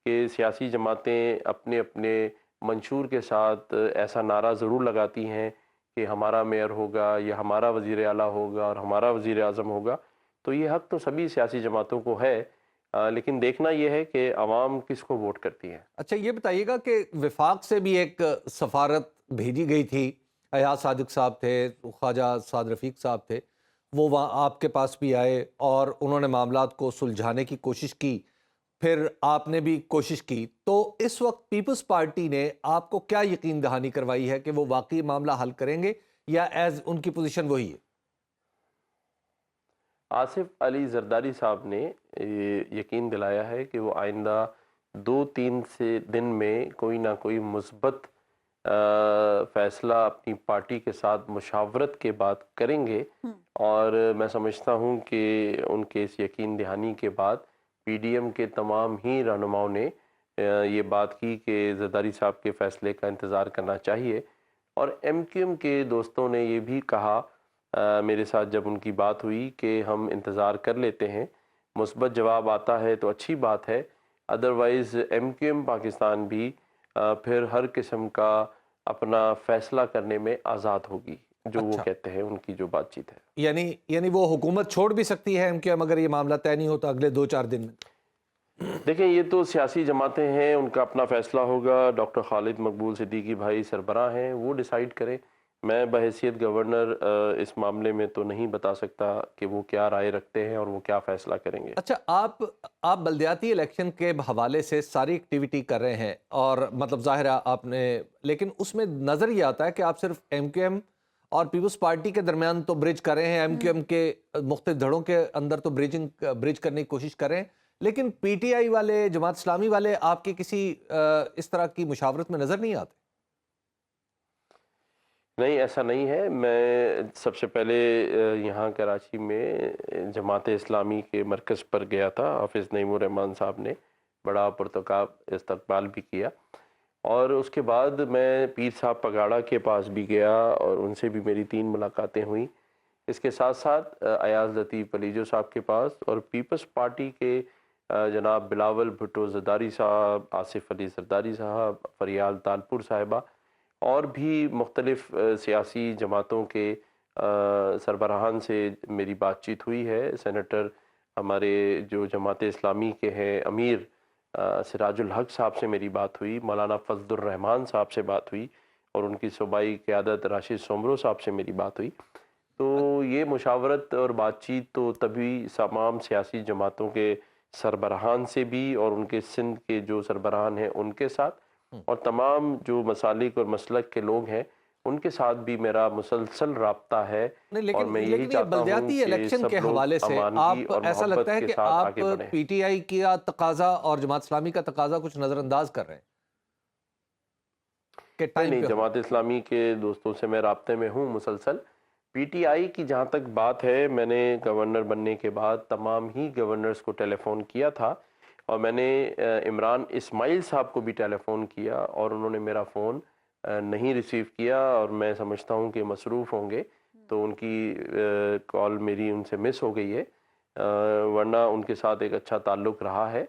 Speaker 2: کہ سیاسی جماعتیں اپنے اپنے منشور کے ساتھ ایسا نعرہ ضرور لگاتی ہیں کہ ہمارا میئر ہوگا یا ہمارا وزیر اعلیٰ ہوگا اور ہمارا وزیر اعظم ہوگا. تو یہ حق تو سبھی سیاسی جماعتوں کو ہے, لیکن دیکھنا یہ ہے کہ عوام کس کو ووٹ کرتی ہے.
Speaker 3: اچھا یہ بتائیے گا کہ وفاق سے بھی ایک سفارت بھیجی گئی تھی, ایاز صادق صاحب تھے, خواجہ سعد رفیق صاحب تھے, وہ وہاں آپ کے پاس بھی آئے اور انہوں نے معاملات کو سلجھانے کی کوشش کی, پھر آپ نے بھی کوشش کی. تو اس وقت پیپلز پارٹی نے آپ کو کیا یقین دہانی کروائی ہے کہ وہ واقعی معاملہ حل کریں گے یا ایز ان کی پوزیشن وہی ہے؟
Speaker 2: آصف علی زرداری صاحب نے یقین دلایا ہے کہ وہ آئندہ 2-3 دن میں کوئی نہ کوئی مثبت فیصلہ اپنی پارٹی کے ساتھ مشاورت کے بعد کریں گے. اور میں سمجھتا ہوں کہ ان کے اس یقین دہانی کے بعد پی ڈی ایم کے تمام ہی رہنماؤں نے یہ بات کی کہ زرداری صاحب کے فیصلے کا انتظار کرنا چاہیے. اور ایم کیو ایم کے دوستوں نے یہ بھی کہا میرے ساتھ جب ان کی بات ہوئی کہ ہم انتظار کر لیتے ہیں, مثبت جواب آتا ہے تو اچھی بات ہے, otherwise M Q M Pakistan بھی پھر ہر قسم کا اپنا فیصلہ کرنے میں آزاد ہوگی, جو وہ کہتے ہیں ان کی جو بات چیت ہے.
Speaker 3: یعنی وہ حکومت چھوڑ بھی سکتی ہے ایم کیو ایم اگر یہ معاملہ طے نہیں ہوتا اگلے 2-4 دن میں؟
Speaker 2: دیکھیں یہ تو سیاسی جماعتیں ہیں, ان کا اپنا فیصلہ ہوگا. ڈاکٹر خالد مقبول صدیقی بھائی سربراہ ہیں, وہ ڈیسائیڈ کریں. میں بحیثیت گورنر اس معاملے میں تو نہیں بتا سکتا کہ وہ کیا رائے رکھتے ہیں اور وہ کیا فیصلہ کریں گے.
Speaker 3: اچھا آپ بلدیاتی الیکشن کے حوالے سے ساری ایکٹیویٹی کر رہے ہیں اور مطلب ظاہر ہے آپ نے, لیکن اس میں نظر یہ آتا ہے کہ آپ صرف ایم کیو ایم اور پیپلز پارٹی کے درمیان تو برج کر رہے ہیں, ایم کیو ایم کے مختلف دھڑوں کے اندر تو برج کرنے کی کوشش کر رہے ہیں, لیکن پی ٹی آئی والے, جماعت اسلامی والے آپ کے کسی اس طرح کی مشاورت میں نظر نہیں آتے؟
Speaker 2: نہیں, ایسا نہیں ہے. میں سب سے پہلے یہاں کراچی میں جماعت اسلامی کے مرکز پر گیا تھا. حافظ نعیم الرحمان صاحب نے بڑا پرتقاب استقبال بھی کیا, اور اس کے بعد میں پیر صاحب پگاڑا کے پاس بھی گیا اور ان سے بھی میری 3 ملاقاتیں ہوئیں. اس کے ساتھ ساتھ ایاز لطیف علیجو صاحب کے پاس اور پیپلز پارٹی کے جناب بلاول بھٹو زرداری صاحب, آصف علی زرداری صاحب, فریال تالپور صاحبہ اور بھی مختلف سیاسی جماعتوں کے سربراہان سے میری بات چیت ہوئی ہے. سینیٹر ہمارے جو جماعت اسلامی کے ہیں امیر سراج الحق صاحب سے میری بات ہوئی, مولانا فضل الرحمان صاحب سے بات ہوئی, اور ان کی صوبائی قیادت راشد سومرو صاحب سے میری بات ہوئی. تو یہ مشاورت اور بات چیت تو تبھی تمام سیاسی جماعتوں کے سربراہان سے بھی اور ان کے سندھ کے جو سربراہان ہیں ان کے ساتھ اور تمام جو مسالک اور مسلک کے لوگ ہیں ان کے ساتھ بھی میرا مسلسل رابطہ ہے. اور میں یہی چاہتا ہوں
Speaker 3: بلدیاتی الیکشن کے حوالے سے آپ ایسا لگتا ہے کہ آپ پی ٹی آئی کا تقاضا اور جماعت اسلامی کا تقاضا کچھ نظر انداز کر رہے ہیں؟
Speaker 2: نہیں, جماعت اسلامی کے دوستوں سے میں رابطے میں ہوں مسلسل. پی ٹی آئی کی جہاں تک بات ہے, میں نے گورنر بننے کے بعد تمام ہی گورنرز کو ٹیلی فون کیا تھا, اور میں نے عمران اسماعیل صاحب کو بھی ٹیلی فون کیا اور انہوں نے میرا فون نہیں ریسیو کیا, اور میں سمجھتا ہوں کہ مصروف ہوں گے تو ان کی کال میری ان سے مس ہو گئی ہے. ورنہ ان کے ساتھ ایک اچھا تعلق رہا ہے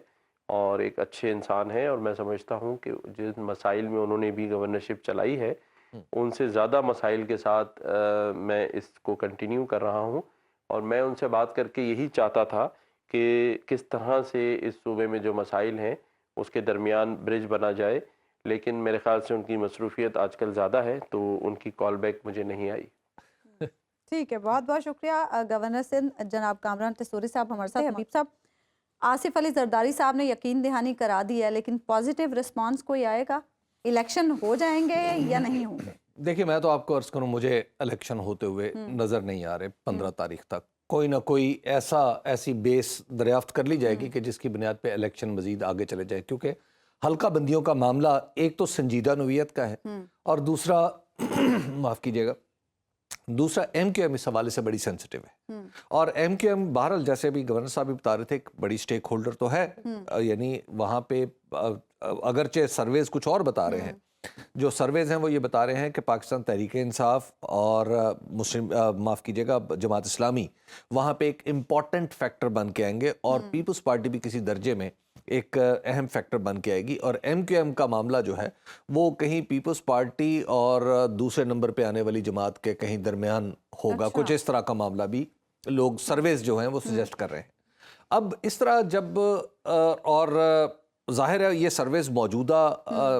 Speaker 2: اور ایک اچھے انسان ہیں, اور میں سمجھتا ہوں کہ جن مسائل میں انہوں نے بھی گورنرشپ چلائی ہے ان سے زیادہ مسائل کے ساتھ میں اس کو کنٹینیو کر رہا ہوں. اور میں ان سے بات کر کے یہی چاہتا تھا کہ کس طرح سے اس صوبے میں جو مسائل ہیں اس کے درمیان برج بنا جائے, لیکن میرے خیال سے ان کی مصروفیت آج کل زیادہ ہے تو ان کی کال بیک مجھے نہیں آئی.
Speaker 1: ٹھیک ہے, بہت بہت شکریہ گورنر سندھ جناب کامران تسوری صاحب ہمارے ساتھ. حبیب صاحب, آصف علی زرداری صاحب نے یقین دہانی کرا دی ہے, لیکن پازیٹیو رسپانس کوئی آئے گا؟ الیکشن ہو جائیں گے یا نہیں ہوں گے؟
Speaker 3: دیکھیں میں تو آپ کو عرض کروں, مجھے الیکشن ہوتے ہوئے نظر نہیں آ رہے. 15 تاریخ تک کوئی نہ کوئی ایسی بیس دریافت کر لی جائے گی کہ جس کی بنیاد پہ الیکشن مزید آگے چلے جائے, کیونکہ حلقہ بندیوں کا معاملہ ایک تو سنجیدہ نوعیت کا ہے اور دوسرا माफ़ कीजिएगा, दूसरा MQM इस हवाले से बड़ी सेंसिटिव है। और MQM बहरहाल जैसे अभी गवर्नर साहब भी बता रहे थे, एक बड़ी स्टेक होल्डर तो है, यानी वहाँ पे अगरचे सर्वेज कुछ और बता रहे हैं, जो सर्वेज हैं वो ये बता रहे हैं कि पाकिस्तान तहरीक इंसाफ और मुस्लिम माफ़ कीजिएगा जमात इस्लामी वहाँ पे एक इम्पॉर्टेंट फैक्टर बन के आएंगे, और पीपल्स पार्टी भी किसी दर्जे में एक अहम फैक्टर बन के आएगी। और MQM का मामला जो है वो कहीं पीपल्स पार्टी और दूसरे नंबर पे आने वाली जमात के कहीं दरमियान होगा।
Speaker 1: अच्छा।
Speaker 3: कुछ इस तरह का मामला भी लोग सर्वेज जो हैं वो सजेस्ट कर रहे हैं। अब इस तरह जब और जाहिर है ये सर्वेज मौजूदा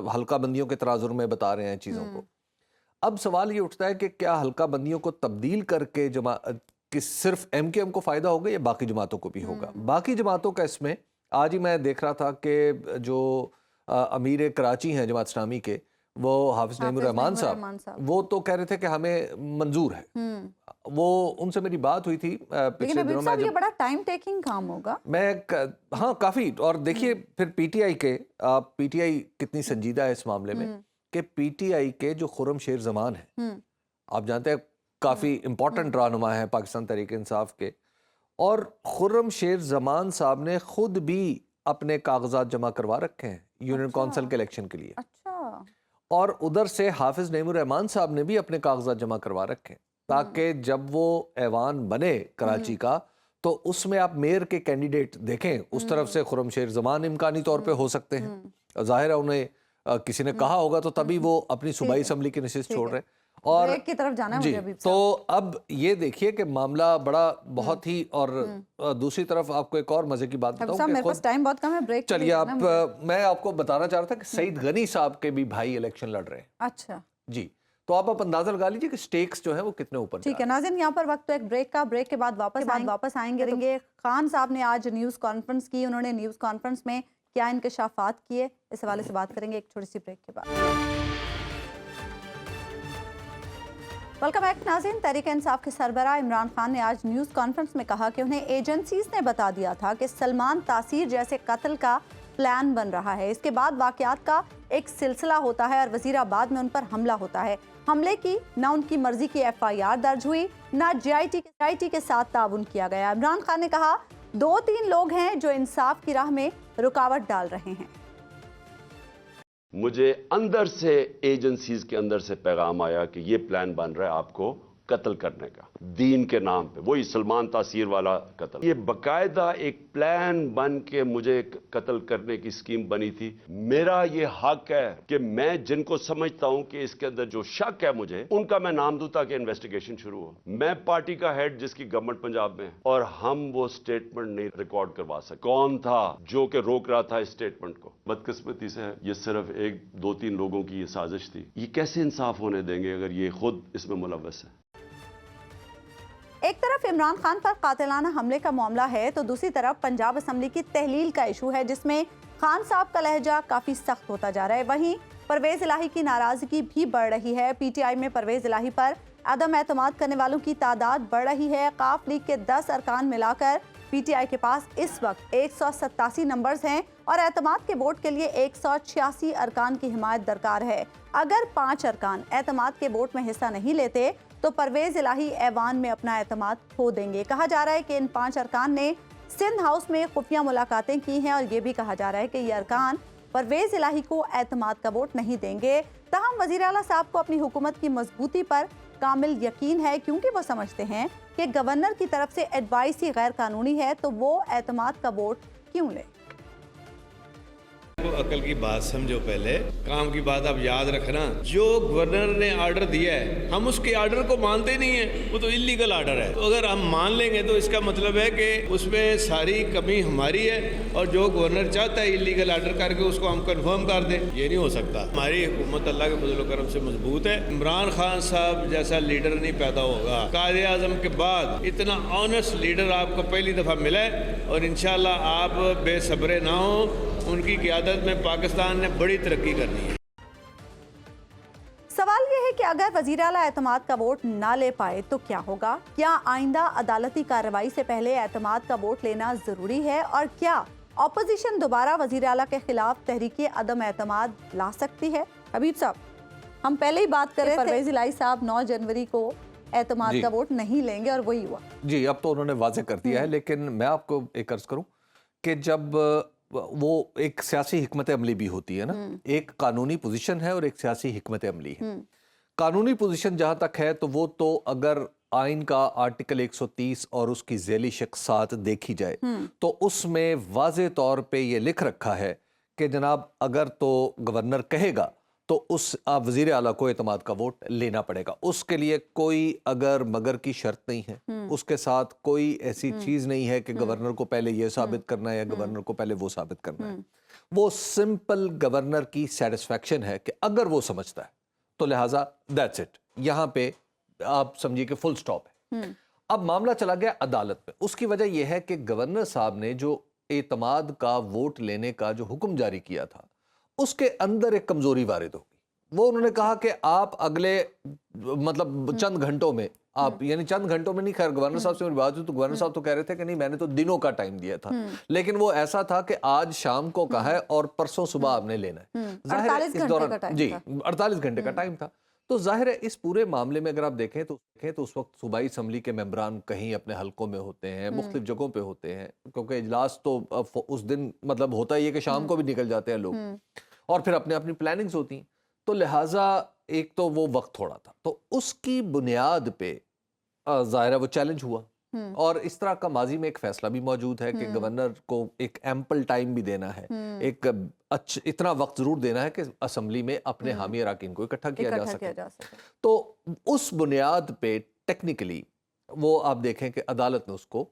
Speaker 3: हल्का बंदियों के तराजुर में बता रहे हैं चीज़ों को। अब सवाल ये उठता है कि क्या हल्का बंदियों को तब्दील करके कि सिर्फ MQM को फ़ायदा होगा या बाकी जमातों को भी होगा? बाकी जमातों का इसमें आज ही मैं देख रहा था कि जो अमीर कराची हैं जमात इस्लामी के, वो हाफिज नईमुर रहमान साहब, वो तो कह रहे थे कि हमें मंजूर है। वो उनसे मेरी बात हुई थी पिछले दिनों में।
Speaker 1: ये बड़ा टाइम टेकिंग काम होगा।
Speaker 3: हाँ काफ़ी। और देखिए फिर PTI के, PTI कितनी संजीदा है इस मामले में कि PTI के जो खुर्रम शेर जमान है, आप जानते हैं काफ़ी इम्पोर्टेंट रहनुमा है पाकिस्तान तहरीक इंसाफ के, और खुर्रम शेर जमान साहब ने खुद भी अपने कागजात जमा करवा रखे हैं यूनियन काउंसिल के इलेक्शन के लिए।
Speaker 1: अच्छा।
Speaker 3: और उधर से हाफिज नईमुर रहमान साहब ने भी अपने कागजात जमा करवा रखे हैं, ताकि जब वो ऐवान बने कराची का तो उसमें आप मेयर के कैंडिडेट देखें, उस तरफ से खुर्रम शेर जमान इम्कानी तौर पे हो सकते हैं। जाहिर है उन्हें किसी ने कहा होगा तो तभी वो अपनी सूबाई असम्बली की नशिस्त छोड़ रहे हैं। और
Speaker 1: ब्रेक की तरफ जाना है
Speaker 3: जी,
Speaker 1: मुझे अभी।
Speaker 3: तो अब ये देखिए कि मामला बड़ा बहुत ही, और दूसरी तरफ आपको एक और मजे की बात बताऊं कि
Speaker 1: मेरे पास टाइम बहुत कम है, ब्रेक
Speaker 3: चलिए आप मैं आपको बताना चाह रहा था कि सईद गनी साहब के भी भाई इलेक्शन लड़ रहे हैं।
Speaker 1: अच्छा
Speaker 3: जी, तो आप अंदाजा लगा लीजिए कि स्टेक्स जो है वो कितने ऊपर।
Speaker 1: ठीक है नाज़रीन, यहाँ पर वक्त तो एक ब्रेक का, ब्रेक के बाद वापस आएंगे। खान साहब ने आज न्यूज़ कॉन्फ्रेंस की, उन्होंने न्यूज़ कॉन्फ्रेंस में क्या इंकशाफात किए, इस हवाले से बात करेंगे एक छोटी सी ब्रेक के बाद। वेलकम बैक नाज़रीन। तहरीक इंसाफ के सरबराह इमरान खान ने आज न्यूज़ कॉन्फ्रेंस में कहा कि उन्हें एजेंसीज ने बता दिया था कि सलमान तासीर जैसे कत्ल का प्लान बन रहा है। इसके बाद वाक़यात का एक सिलसिला होता है और वज़ीराबाद में उन पर हमला होता है। हमले की न उनकी मर्जी की FIR दर्ज हुई, न JIT के साथ ताउन किया गया। इमरान खान ने कहा 2-3 लोग हैं जो इंसाफ की राह में रुकावट डाल रहे हैं।
Speaker 4: मुझे अंदर से, एजेंसीज के अंदर से पैगाम आया कि ये प्लान बन रहा है आपको कत्ल करने का, दीन के नाम पे, वही सलमान तासीर वाला कत्ल। ये बकायदा एक प्लान बन के मुझे कत्ल करने की स्कीम बनी थी। मेरा ये हक है कि मैं जिनको समझता हूं कि इसके अंदर जो शक है मुझे, उनका मैं नाम दूं ताकि इन्वेस्टिगेशन शुरू हो। मैं पार्टी का हेड जिसकी गवर्नमेंट पंजाब में है, और हम वो स्टेटमेंट नहीं रिकॉर्ड करवा सकते। कौन था जो कि रोक रहा था इस स्टेटमेंट को? बदकिस्मती से ये सिर्फ 1-2-3 लोगों की ये साजिश थी। ये कैसे इंसाफ होने देंगे अगर ये खुद इसमें मुलव्वस है?
Speaker 1: एक तरफ इमरान खान पर कातिलाना हमले का मामला है तो दूसरी तरफ पंजाब असम्बली की तहलील का इशू है, जिसमें खान साहब का लहजा काफ़ी सख्त होता जा रहा है। वहीं परवेज़ इलाही की नाराज़गी भी बढ़ रही है। PTI में परवेज़ इलाही पर अदम एतमाद करने वालों की तादाद बढ़ रही है। काफ लीग के 10 अरकान मिलाकर PTI के पास इस वक्त 187 नंबर्स हैं और एतमाद के वोट के लिए 186 अरकान की हिमायत दरकार है। अगर 5 अरकान एतमाद के वोट में हिस्सा नहीं लेते तो परवेज़ इलाही ऐवान में अपना एतमाद खो देंगे। कहा जा रहा है कि इन 5 अरकान ने सिंध हाउस में खुफिया मुलाकातें की हैं और ये भी कहा जा रहा है कि ये अरकान परवेज़ इलाही को एतमाद का वोट नहीं देंगे। तहम वज़ीर आला साहब को अपनी हुकूमत की मजबूती पर कामिल यकीन है, क्योंकि वो समझते हैं कि गवर्नर की तरफ से एडवाइस ही गैर कानूनी है, तो वो एतमाद का वोट क्यों ले।
Speaker 5: अकल की बात समझो, पहले काम की बात आप याद रखना। जो गवर्नर ने आर्डर दिया है हम उसके आर्डर को मानते नहीं है, वो तो इलीगल आर्डर है। तो अगर हम मान लेंगे तो इसका मतलब है कि उसमें सारी कमी हमारी है और जो गवर्नर चाहता है इलीगल आर्डर करके उसको हम कंफर्म कर दें, ये नहीं हो सकता। हमारी हुकूमत अल्लाह के फजल करम से मजबूत है। इमरान खान साहब जैसा लीडर नहीं पैदा होगा। कायदे आज़म के बाद इतना ऑनेस्ट लीडर आपको पहली दफ़ा मिला है और इंशाल्लाह आप बेसब्रे ना हो। उनकी क़यादत में पाकिस्तान ने बड़ी तरक्की करनी है।
Speaker 1: सवाल यह है कि अगर वज़ीर आला एतमाद का वोट ना ले पाए तो क्या होगा? क्या आइंदा अदालती कार्रवाई से पहले एतमाद का वोट लेना जरूरी है? और क्या अपोजिशन दोबारा वज़ीर आला के खिलाफ तहरीक अदम एतमाद ला सकती है? हबीब साहब। हम पहले ही बात कर रहे थे परवेज इलाही साहब 9 जनवरी को एतमाद
Speaker 3: जी।
Speaker 1: का वोट नहीं लेंगे और वही हुआ।
Speaker 3: जी, अब तो उन्होंने वाजे कर दिया है, लेकिन मैं आपको एक अर्ज करूं कि जब वो एक सियासी हिकमत अमली भी होती है ना, एक कानूनी पोजीशन है और एक सियासी हिकमत अमली है। कानूनी पोजीशन जहां तक है तो वो तो अगर आइन का आर्टिकल 130 और उसकी झैली शख्सात देखी जाए तो उसमें वाजे तौर पे ये लिख रखा है कि जनाब अगर तो गवर्नर कहेगा तो उस वजीर आला को एतमाद का वोट लेना पड़ेगा। उसके लिए कोई अगर मगर की शर्त नहीं है, उसके साथ कोई ऐसी चीज नहीं है कि गवर्नर को पहले ये साबित करना है या गवर्नर को पहले वो साबित करना है। वो सिंपल गवर्नर की सेटिस्फैक्शन है कि अगर वो समझता है तो लिहाजा दैट्स इट, यहाँ पे आप समझिए कि फुल स्टॉप है। अब मामला चला गया अदालत में। उसकी वजह यह है कि गवर्नर साहब ने जो एतमाद का वोट लेने का जो हुक्म जारी किया था उसके अंदर एक कमजोरी वारिद होगी। वो उन्होंने कहा कि आप अगले मतलब चंद घंटों में आप, यानी चंद घंटों में नहीं, खैर गवर्नर साहब से मेरी बात हुई तो गवर्नर साहब तो कह रहे थे कि नहीं मैंने तो दिनों का टाइम दिया था, लेकिन वो ऐसा था कि आज शाम को कहा है और परसों सुबह आपने लेना है। जाहिर है
Speaker 1: 48
Speaker 3: इस
Speaker 1: घंटे
Speaker 3: दौरान
Speaker 1: का टाइम
Speaker 3: जी
Speaker 1: था।
Speaker 3: 48 घंटे का टाइम था। तो जाहिर है इस पूरे मामले में अगर आप देखें तो उस वक्त सूबाई असम्बली के मेंबरान कहीं अपने हलकों में होते हैं, मुख्तलिफ जगहों पे होते हैं, क्योंकि इजलास तो उस दिन मतलब होता ही है कि शाम को भी निकल जाते हैं लोग और फिर अपने अपनी प्लानिंग्स होती हैं। तो लिहाजा एक तो वो वक्त थोड़ा था, तो उसकी बुनियाद पे जाहिर है वो चैलेंज हुआ। और इस तरह का माजी में एक फैसला भी मौजूद है कि गवर्नर को एक एम्पल टाइम भी देना है, एक इतना वक्त जरूर देना है कि असेंबली में अपने हामी अराकीन को इकट्ठा किया जा सके। तो उस बुनियाद पे टेक्निकली वो आप देखें कि अदालत ने उसको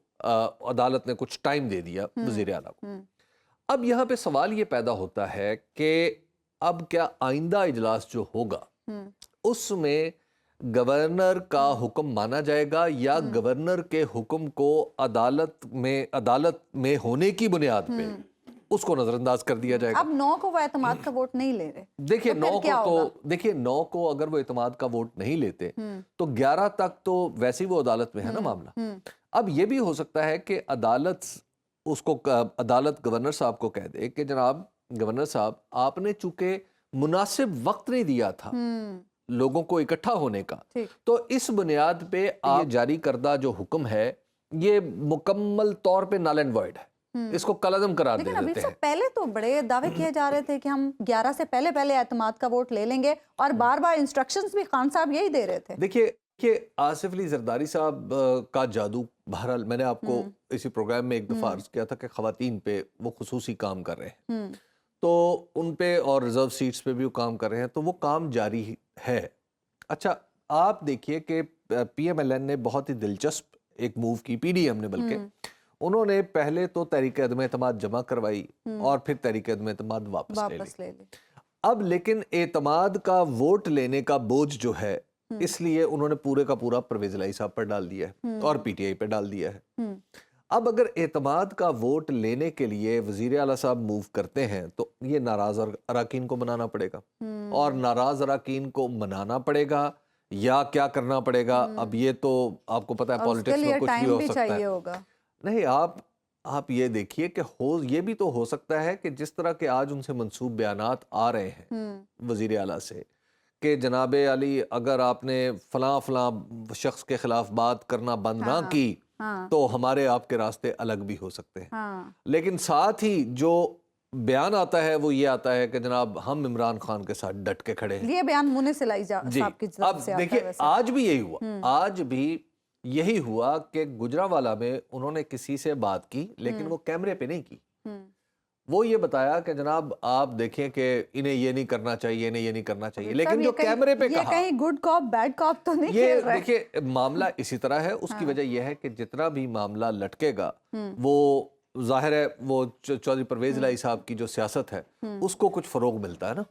Speaker 3: अदालत ने कुछ टाइम दे दिया वजीर आला को। अब यहाँ पे सवाल ये पैदा होता है कि अब क्या आइंदा इजलास जो होगा उसमें गवर्नर का हुक्म माना जाएगा या गवर्नर के हुक्म को अदालत में होने की बुनियाद पे उसको नजरअंदाज कर दिया जाएगा।
Speaker 1: अब 9 को वो एतमाद का वोट नहीं ले रहे।
Speaker 3: देखिए
Speaker 1: तो
Speaker 3: 9
Speaker 1: फिर क्या
Speaker 3: को
Speaker 1: होगा?
Speaker 3: तो देखिए 9 को अगर वो एतमाद का वोट नहीं लेते तो 11 तक तो वैसे ही वो अदालत में है ना मामला। अब ये भी हो सकता है कि अदालत गवर्नर साहब को कह दे कि जनाब गवर्नर साहब आपने चूंकि मुनासिब वक्त नहीं दिया था लोगों को इकट्ठा होने का, तो इस बुनियाद पे आप जारी करदा जो हुक्म है ये मुकम्मल तौर पे नल एंड वॉइड है, इसको कलअदम करार दे
Speaker 1: लेकिन अभी
Speaker 3: देते
Speaker 1: से
Speaker 3: हैं।
Speaker 1: पहले तो बड़े दावे किए जा रहे थे कि हम 11 से पहले एतमाद का वोट ले लेंगे और बार बार इंस्ट्रक्शंस भी खान साहब यही दे रहे थे।
Speaker 3: देखिए कि आसिफ अली जरदारी साहब का जादू, बहरहाल मैंने आपको इसी प्रोग्राम में एक दफा अर्ज किया था कि खवातीन पे वो खुसूसी काम कर रहे हैं, तो उन पे और रिजर्व सीट्स पे भी वो काम कर रहे हैं, तो वो काम जारी है। अच्छा आप देखिए कि PMLN ने बहुत ही दिलचस्प एक मूव की, PDM ने बल्कि उन्होंने पहले तो तहरीक अदम एतमाद जमा करवाई और फिर तहरीक अदम एतमाद वापस ले ली। अब लेकिन एतमाद का वोट लेने का बोझ जो है इसलिए उन्होंने पूरे का पूरा परवेज इलाही साहब पर डाल दिया है और PTI पे डाल दिया है। अब अगर एतमाद का वोट लेने के लिए वजीर आला साहब मूव करते हैं तो ये नाराज अराकीन को मनाना पड़ेगा और नाराज अराकीन को मनाना पड़ेगा या क्या करना पड़ेगा। अब ये तो आपको पता है पॉलिटिक्स में कुछ भी हो सकता है।
Speaker 1: होगा
Speaker 3: नहीं, आप ये देखिए कि ये भी तो हो सकता है कि जिस तरह के आज उनसे मंसूब बयानात आ रहे हैं वजीर आला से कि जनाबे अली अगर आपने फलां शख्स के खिलाफ बात करना बंद ना की तो हमारे आपके रास्ते अलग भी हो सकते हैं। लेकिन साथ ही जो बयान आता है वो ये आता है कि जनाब हम इमरान खान के साथ डट के खड़े हैं।
Speaker 1: ये बयान मुनीस इलाही साहब की तरफ से आता है।
Speaker 3: देखिए आज भी यही हुआ, आज भी यही हुआ कि गुजरावाला में उन्होंने किसी से बात की लेकिन वो कैमरे पे नहीं की। वो ये बताया कि जनाब आप देखें कि इन्हें ये नहीं करना चाहिए, इन्हें ये नहीं करना चाहिए, लेकिन जो कैमरे पे कहा,
Speaker 1: ये कहीं गुड कॉप बैड कॉप तो नहीं
Speaker 3: ये
Speaker 1: खेल रहा है।
Speaker 3: देखिए मामला इसी तरह है। उसकी वजह यह है कि जितना भी मामला लटकेगा वो जाहिर है वो चौधरी परवेज इलाही साहब की जो सियासत है उसको कुछ फरोग मिलता है ना,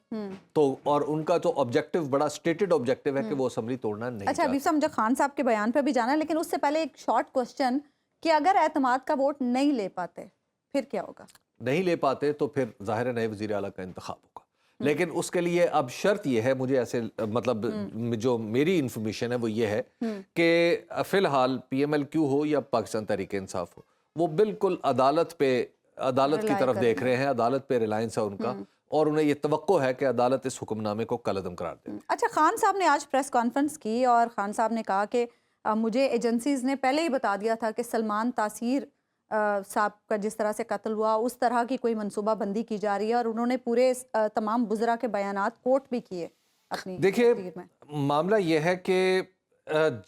Speaker 3: तो और उनका तो ऑब्जेक्टिव बड़ा स्टेटेड ऑब्जेक्टिव है कि वो असेंबली तोड़ना नहीं
Speaker 1: अच्छा अभी मुझे खान साहब के बयान पे भी जाना है, लेकिन उससे पहले एक शॉर्ट क्वेश्चन कि अगर एतमाद का वोट नहीं ले पाते फिर क्या होगा?
Speaker 3: नहीं ले पाते तो फिर जाहिर है नए वजीर आला का इंतखाब होगा, लेकिन उसके लिए अब शर्त यह है, मुझे ऐसे मतलब जो मेरी इंफॉर्मेशन है वो ये है कि फिलहाल PMLQ हो या पाकिस्तान तहरीक इंसाफ हो वो बिल्कुल अदालत की तरफ देख रहे हैं, अदालत पे रिलायंस है उनका। और उन्हें ये तवक्को है कि अदालत इस हुक्मनामे को कलअदम करार दे।
Speaker 1: अच्छा, खान साहब ने आज प्रेस कॉन्फ्रेंस की और खान साहब ने कहा कि मुझे एजेंसीज़ ने पहले ही बता दिया था कि सलमान तासीर साहब का जिस तरह से कत्ल हुआ उस तरह की कोई मनसूबा बंदी की जा रही है, और उन्होंने पूरे तमाम बुज़रा के बयानात कोट भी किए अपनी
Speaker 3: देखिए,
Speaker 1: तकरीर में।
Speaker 3: मामला ये है कि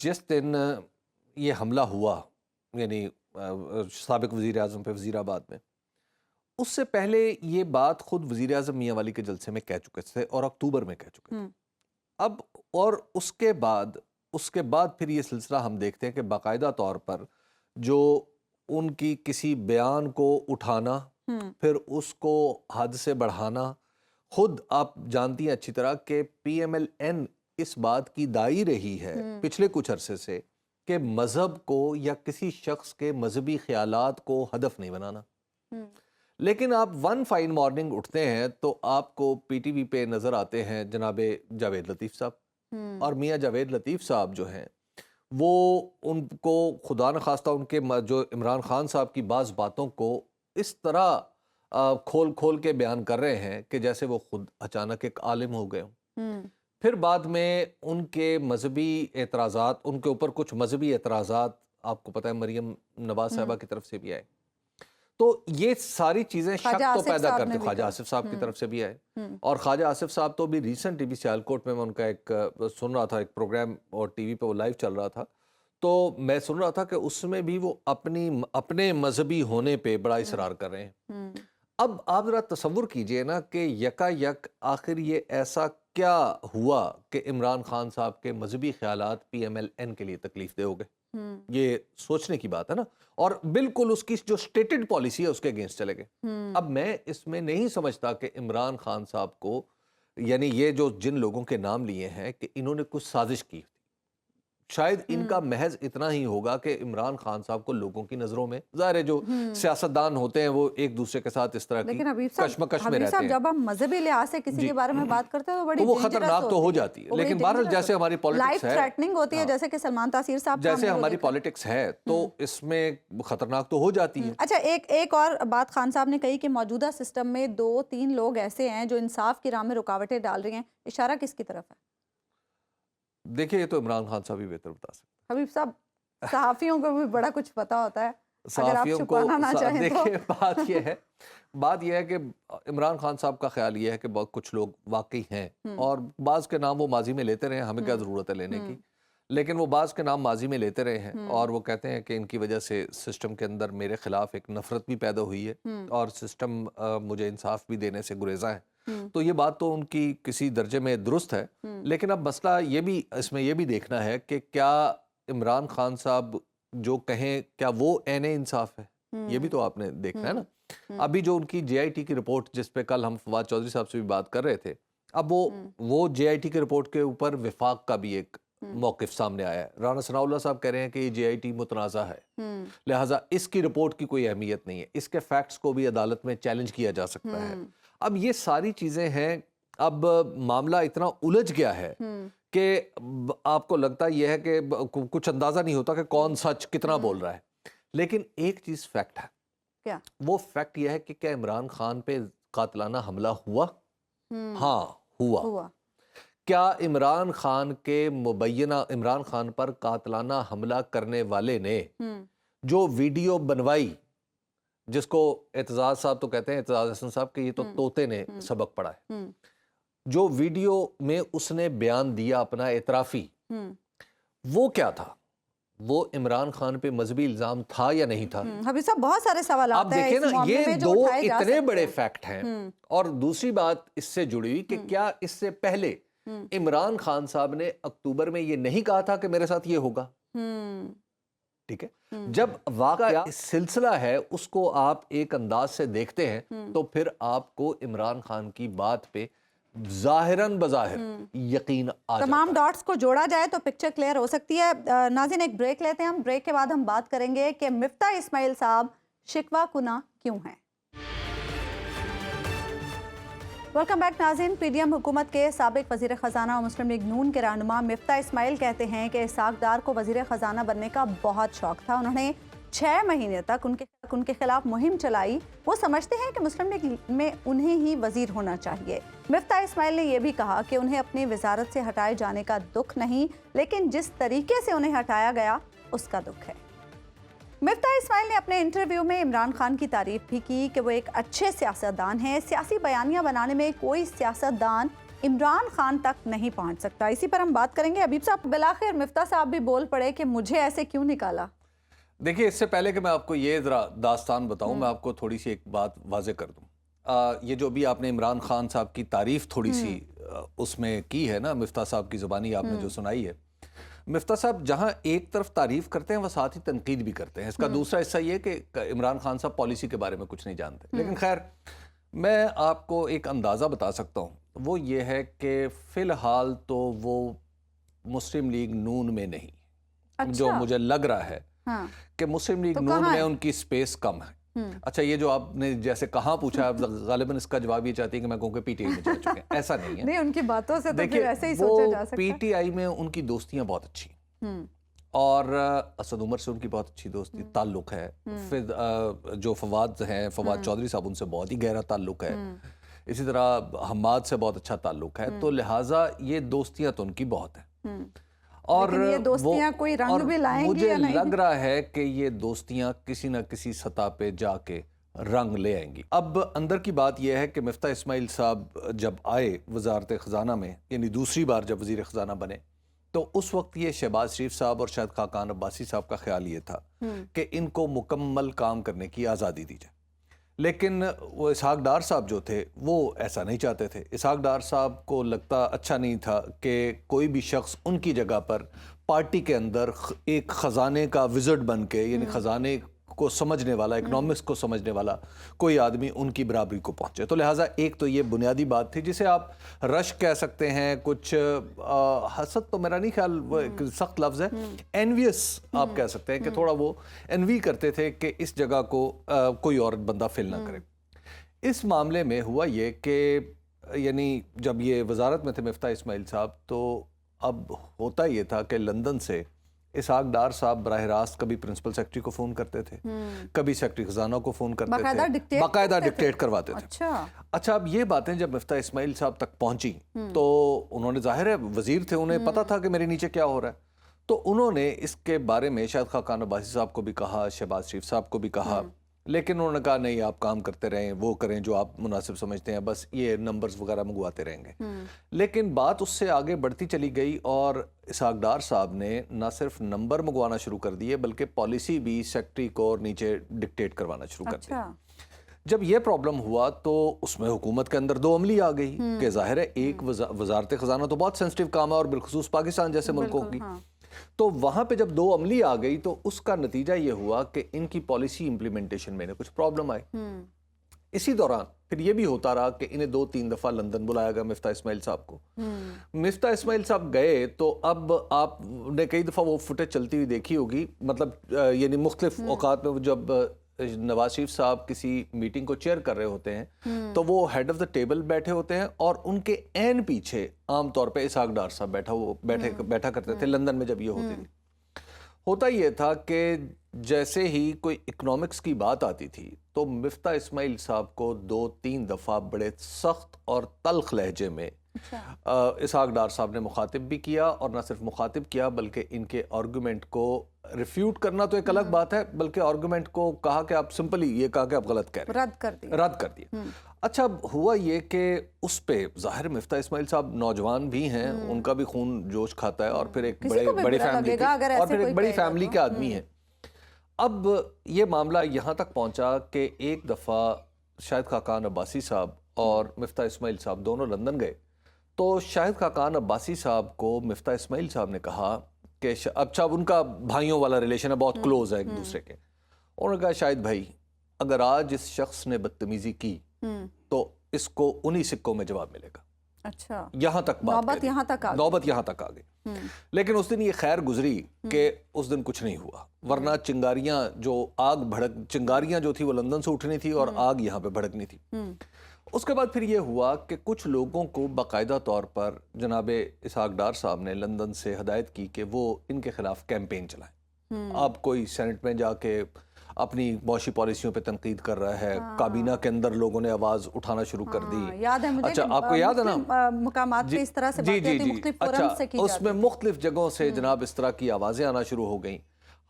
Speaker 3: जिस दिन ये हमला हुआ, यानी साबिक वज़ीर आज़म पे वज़ीराबाद में, उससे पहले ये बात खुद वज़ीर आज़म मियां वाली के जलसे में कह चुके थे और अक्टूबर में कह चुके थे। अब और उसके बाद फिर ये सिलसिला हम देखते हैं कि बाकायदा तौर पर जो उनकी किसी बयान को उठाना, फिर उसको हद से बढ़ाना, खुद आप जानती हैं अच्छी तरह कि PMLN इस बात की दाई रही है पिछले कुछ अरसे से कि मज़हब को या किसी शख्स के मजहबी ख्यालात को हदफ नहीं बनाना। लेकिन आप वन फाइन मॉर्निंग उठते हैं तो आपको PTV पे नज़र आते हैं जनाबे जावेद लतीफ़ साहब, और मियाँ जावेद लतीफ़ साहब जो हैं वो उनको खुदा न खास्ता उनके जो इमरान खान साहब की बाज़ बातों को इस तरह खोल के बयान कर रहे हैं कि जैसे वो खुद अचानक एक आलिम हो गए हों। फिर बाद में उनके मजहबी एतराज़ात, उनके ऊपर कुछ मजहबी एतराज़ात आपको पता है मरियम नवाज साहिबा की तरफ से भी आए। तो ये सारी चीज़ें शक तो पैदा करते, ख्वाजा आसिफ साहब की तरफ से भी आए, और ख्वाजा आसिफ साहब तो भी रिसेंटली भी सियालकोट में मैं उनका एक सुन रहा था, एक प्रोग्राम और टीवी पे वो लाइव चल रहा था, तो मैं सुन रहा था कि उसमें भी वो अपने मजहबी होने पे बड़ा इसरार कर रहे हैं। अब आप ज़रा तसव्वुर कीजिए ना कि यकायक आखिर ये ऐसा क्या हुआ कि इमरान खान साहब के मजहबी ख्यालात PMLN के लिए तकलीफ दे हो गए। ये सोचने की बात है ना, और बिल्कुल उसकी जो स्टेटेड पॉलिसी है उसके अगेंस्ट चले गए। अब मैं इसमें नहीं समझता कि इमरान खान साहब को, यानी ये जो जिन लोगों के नाम लिए हैं, कि इन्होंने कुछ साजिश की, शायद इनका महज इतना ही होगा कि इमरान खान साहब को लोगों की नजरों में, ज़ाहिर है जो सियासतदान होते हैं वो एक दूसरे के साथ इस तरह की कशमकश में रहते हैं।
Speaker 1: जब हम मजहबी लिहाज से किसी के बारे में बात करते हैं तो बड़ी
Speaker 3: वो खतरनाक तो हो जाती है, लेकिन बहरहाल जैसे हमारी पॉलिटिक्स है,
Speaker 1: थ्रेटनिंग होती है, जैसे कि सलमान तासीर साहब,
Speaker 3: जैसे हमारी पॉलिटिक्स है तो इसमें खतरनाक तो हो जाती है।
Speaker 1: अच्छा, एक और बात खान साहब ने कही कि मौजूदा सिस्टम में 2-3 लोग ऐसे हैं जो इंसाफ की राह में रुकावटें डाल रहे हैं। इशारा किसकी तरफ है?
Speaker 3: देखिए, ये तो इमरान खान साहब ही बेहतर बता सकते हैं।
Speaker 1: हबीब साहब, सहाफियों को भी बड़ा कुछ पता होता है,
Speaker 3: सहाफियों को देखिए,
Speaker 1: तो।
Speaker 3: बात यह है कि इमरान खान साहब का ख्याल ये है कि बहुत कुछ लोग वाकई हैं, और बाज़ के नाम वो माजी में लेते रहे हैं, हमें क्या ज़रूरत है लेने की, लेकिन वो बाज़ के नाम माजी में लेते रहे हैं, और वो कहते हैं कि इनकी वजह से सिस्टम के अंदर मेरे खिलाफ एक नफरत भी पैदा हुई है और सिस्टम मुझे इंसाफ भी देने से गुरेजा है। तो ये बात तो उनकी किसी दर्जे में दुरुस्त है, लेकिन अब मसला ये भी, इसमें ये भी देखना है कि क्या इमरान खान साहब जो कहें क्या वो ऐने इंसाफ है, ये भी तो आपने देखना है ना। अभी जो उनकी JIT की रिपोर्ट, जिस पे कल हम फवाद चौधरी साहब से भी बात कर रहे थे, अब वो JIT की रिपोर्ट के ऊपर विफाक का भी एक मौक़िफ़ सामने आया है। राना सनाउल्लाह साहब कह रहे हैं कि ये JIT मुतनाज़ा है, लिहाजा इसकी रिपोर्ट की कोई अहमियत नहीं है, इसके फैक्ट्स को भी अदालत में चैलेंज किया जा सकता है। अब ये सारी चीज़ें हैं, अब मामला इतना उलझ गया है कि आपको लगता यह है कि कुछ अंदाज़ा नहीं होता कि कौन सच कितना बोल रहा है। लेकिन एक चीज़ फैक्ट है,
Speaker 1: क्या
Speaker 3: वो फैक्ट यह है कि क्या इमरान खान पे कातिलाना हमला हुआ? हाँ, हुआ। क्या इमरान खान के मुबैना इमरान खान पर कातिलाना हमला करने वाले ने जो वीडियो बनवाई, जिसको एतजाज साहब तो कहते हैं, एतजाज हसन साहब, के ये तो तोते ने सबक पढ़ा है, जो वीडियो में उसने बयान दिया अपना एतराफ़ी, वो क्या था? वो इमरान खान पे मजहबी इल्जाम था या नहीं था?
Speaker 1: अभी सब बहुत सारे सवाल
Speaker 3: आप देखिए ना, ये दो इतने बड़े फैक्ट हैं। और दूसरी बात इससे जुड़ी हुई कि क्या इससे पहले इमरान खान साहब ने अक्टूबर में ये नहीं कहा था कि मेरे साथ ये होगा? ठीक है, जब वाक़या सिलसिला है उसको आप एक अंदाज से देखते हैं तो फिर आपको इमरान खान की बात पे ज़ाहिरन बज़ाहिर यकीन आ
Speaker 1: तमाम डॉट्स को जोड़ा जाए तो पिक्चर क्लियर हो सकती है। नाज़रीन, एक ब्रेक लेते हैं हम, ब्रेक के बाद हम बात करेंगे कि मिफ्ता इस्माइल साहब शिकवा कुना क्यों हैं। वेलकम बैक नाज़रीन। PDM हुकूमत के साबिक वज़ीर ख़जाना और मुस्लिम लीग नून के रहनुमा मिफ्ता इस्माइल कहते हैं कि इसहाक़ डार को वज़ीर ख़जाना बनने का बहुत शौक़ था। उन्होंने 6 महीने तक उनके खिलाफ मुहिम चलाई, वो समझते हैं कि मुस्लिम लीग में उन्हें ही वजीर होना चाहिए। मिफ्ता इस्माइल ने यह भी कहा कि उन्हें अपनी वजारत से हटाए जाने का दुख नहीं, लेकिन जिस तरीके से उन्हें हटाया गया उसका दुख है। मिफ्ता इस्माइल ने अपने इंटरव्यू में इमरान खान की तारीफ भी की कि वो एक अच्छे सियासतदान हैं। सियासी बयानियां बनाने में कोई सियासतदान इमरान खान तक नहीं पहुंच सकता। इसी पर हम बात करेंगे। हबीब साहब, बिलाखिर मिफ्ता साहब भी बोल पड़े कि मुझे ऐसे क्यों निकाला।
Speaker 3: देखिए, इससे पहले कि मैं आपको ये ज़रा दास्तान बताऊं, मैं आपको थोड़ी सी एक बात वाजे कर दूं। ये जो भी आपने इमरान खान साहब की तारीफ थोड़ी सी उसमें की है ना, मिफ्ता साहब की ज़ुबानी आपने जो सुनाई है, मिफ्ता साहब जहां एक तरफ तारीफ करते हैं वह साथ ही तनकीद भी करते हैं। इसका दूसरा हिस्सा ये कि इमरान खान साहब पॉलिसी के बारे में कुछ नहीं जानते। लेकिन खैर, मैं आपको एक अंदाज़ा बता सकता हूँ, वो ये है कि फ़िलहाल तो वो मुस्लिम लीग नून में नहीं।
Speaker 1: अच्छा।
Speaker 3: जो मुझे लग रहा है कि मुस्लिम लीग नून में उनकी स्पेस कम है। अच्छा, ये जो आपने जैसे कहाँ पूछा, आप गालिबन इसका जवाब ये चाहती है कि मैं कहूँ कि पीटीआई में जा चुके हैं। ऐसा नहीं है।
Speaker 1: नहीं, उनकी बातों से तो
Speaker 3: देखिए,
Speaker 1: फिर ऐसे ही सोचा जा सकता है।
Speaker 3: पीटीआई में उनकी दोस्तियां बहुत अच्छी, और असद उमर से उनकी बहुत अच्छी दोस्ती ताल्लुक है। फिर जो फवाद हैं, फवाद चौधरी साहब, उनसे बहुत ही गहरा ताल्लुक है। इसी तरह हम्माद से बहुत अच्छा ताल्लुक है। तो लिहाजा ये दोस्तियां तो उनकी बहुत है। और
Speaker 1: लेकिन ये दोस्तियां कोई रंग भी लाएंगी
Speaker 3: मुझे
Speaker 1: या नहीं?
Speaker 3: लग रहा है कि ये दोस्तियां किसी न किसी सतह पे जाके रंग ले आएंगी। अब अंदर की बात यह है कि मिफ्ता इस्माइल साहब जब आए वजारत ख़जाना में, यानी दूसरी बार जब वज़ीर ख़जाना बने, तो उस वक्त ये शहबाज शरीफ साहब और शायद खाकान अब्बासी साहब का ख्याल ये था कि इनको मुकम्मल काम करने की आज़ादी दी जाए। लेकिन वो इसहाक डार साहब जो थे वो ऐसा नहीं चाहते थे। इसहाक डार साहब को लगता अच्छा नहीं था कि कोई भी शख्स उनकी जगह पर पार्टी के अंदर एक ख़जाने का विज़िट बन के, यानी ख़जाने को समझने वाला, इकोनॉमिक्स को समझने वाला कोई आदमी उनकी बराबरी को पहुंचे। तो लिहाजा एक तो ये बुनियादी बात थी, जिसे आप रश कह सकते हैं, कुछ हसद तो मेरा नहीं ख्याल वो एक सख्त लफ्ज़ है, एनवियस आप कह सकते हैं कि थोड़ा वो एनवी करते थे कि इस जगह को कोई और बंदा फिल ना करे। इस मामले में हुआ ये कि यानी जब ये वजारत में थे मिफ्ता इस्माइल साहब, तो अब होता ये था कि लंदन से इसहाक डार साहब बराह रास्त कभी प्रिंसिपल सेक्रेटरी को फ़ोन करते थे, कभी सेक्रेटरी खजाना को फ़ोन करते थे, बाकायदा डिक्टेट करवाते थे। अच्छा, अब ये बातें जब मिफ्ता इस्माइल साहब तक पहुंची तो उन्होंने, जाहिर है वजीर थे, उन्हें पता था कि मेरे नीचे क्या हो रहा है, तो उन्होंने इसके बारे में शायद खाकान अब्बासी साहब को भी कहा, शहबाज शरीफ साहब को भी कहा, लेकिन उन्होंने कहा नहीं, आप काम करते रहें, वो करें जो आप मुनासिब समझते हैं, बस ये नंबर्स वगैरह मंगवाते रहेंगे। लेकिन बात उससे आगे बढ़ती चली गई और इसहाक डार साहब ने न सिर्फ नंबर मंगवाना शुरू कर दिए, बल्कि पॉलिसी भी सेक्रेटरी को और नीचे डिक्टेट करवाना शुरू कर दिया। जब ये प्रॉब्लम हुआ तो उसमें हुकूमत के अंदर दो अमली आ गई कि जाहिर है एक वजारत खजाना तो बहुत सेंसिटिव काम है, और बिलखुसूस पाकिस्तान जैसे मुल्कों की। तो वहां पे जब दो अमली आ गई तो उसका नतीजा ये हुआ कि इनकी पॉलिसी इंप्लीमेंटेशन में कुछ प्रॉब्लम आई। इसी दौरान फिर ये भी होता रहा कि इन्हें 2-3 दफा लंदन बुलाया गया मिफ्ता इस्माइल साहब को। मिफ्ता इस्माइल साहब गए तो अब आपने कई दफा वो फुटेज चलती हुई देखी होगी, मतलब यानी मुख्तलिफ औकात में जब नवाज शरीफ साहब किसी मीटिंग को चेयर कर रहे होते हैं तो वो हेड ऑफ द टेबल बैठे होते हैं, और उनके एन पीछे आमतौर पे इसहाक डार साहब बैठा करते थे। लंदन में जब ये होती थी, होता ये था कि जैसे ही कोई इकोनॉमिक्स की बात आती थी तो मिफ्ता इस्माइल साहब को 2-3 दफा बड़े सख्त और तल्ख लहजे में इसहाक डार साहब ने मुखातिब भी किया, और न सिर्फ मुखातिब किया बल्कि इनके आर्गूमेंट को रिफ्यूट करना तो एक अलग बात है, बल्कि आर्गूमेंट को कहा कि आप सिंपली ये कहा कि आप गलत कह रहे हैं, रद्द कर दिया। अच्छा, हुआ ये कि उस पे जाहिर मिफ्ता इस्माइल साहब नौजवान भी हैं, उनका भी खून जोश खाता है, और फिर एक बड़ी फैमिली और फिर एक बड़ी फैमिली के आदमी है। अब ये मामला यहाँ तक पहुँचा कि एक दफ़ा शाहिद खाकान अब्बासी साहब और मिफ्ता इस्माइल साहब दोनों लंदन गए, तो शाहिद खाकान अब्बासी साहब को मिफ्ता इस्माइल साहब ने कहा कि अच्छा, उनका भाइयों वाला रिलेशन है, बहुत क्लोज है एक दूसरे के। उन्होंने कहा शाहिद भाई, अगर आज इस शख्स ने बदतमीजी की तो इसको उन्हीं सिक्कों में जवाब मिलेगा। अच्छा, यहाँ तक नौबत यहाँ तक आ गई। लेकिन उस दिन ये खैर गुजरी कि उस दिन कुछ नहीं हुआ, वरना चिंगारियां जो थी वो लंदन से उठनी थी और आग यहाँ पे भड़कनी थी। उसके बाद फिर ये हुआ कि कुछ लोगों को बाकायदा तौर पर जनाब इसहाक डार साहब ने लंदन से हदायत की कि वो इनके खिलाफ कैंपेन चलाएं। اب کوئی سینٹ میں جا کے اپنی معاشی پالیسیوں پہ تنقید کر رہا ہے، کابینہ کے اندر لوگوں نے آواز اٹھانا شروع کر دی.
Speaker 1: یاد ہے مجھے
Speaker 3: اچھا آپ کو یاد ہے نا
Speaker 1: مقامات پہ اس طرح سے باتیں ہوتی مختلف فورم سے کی
Speaker 3: اس
Speaker 1: جاتی
Speaker 3: میں مختلف جگہوں سے جناب اس طرح کی آوازیں آنا شروع ہو گئیں.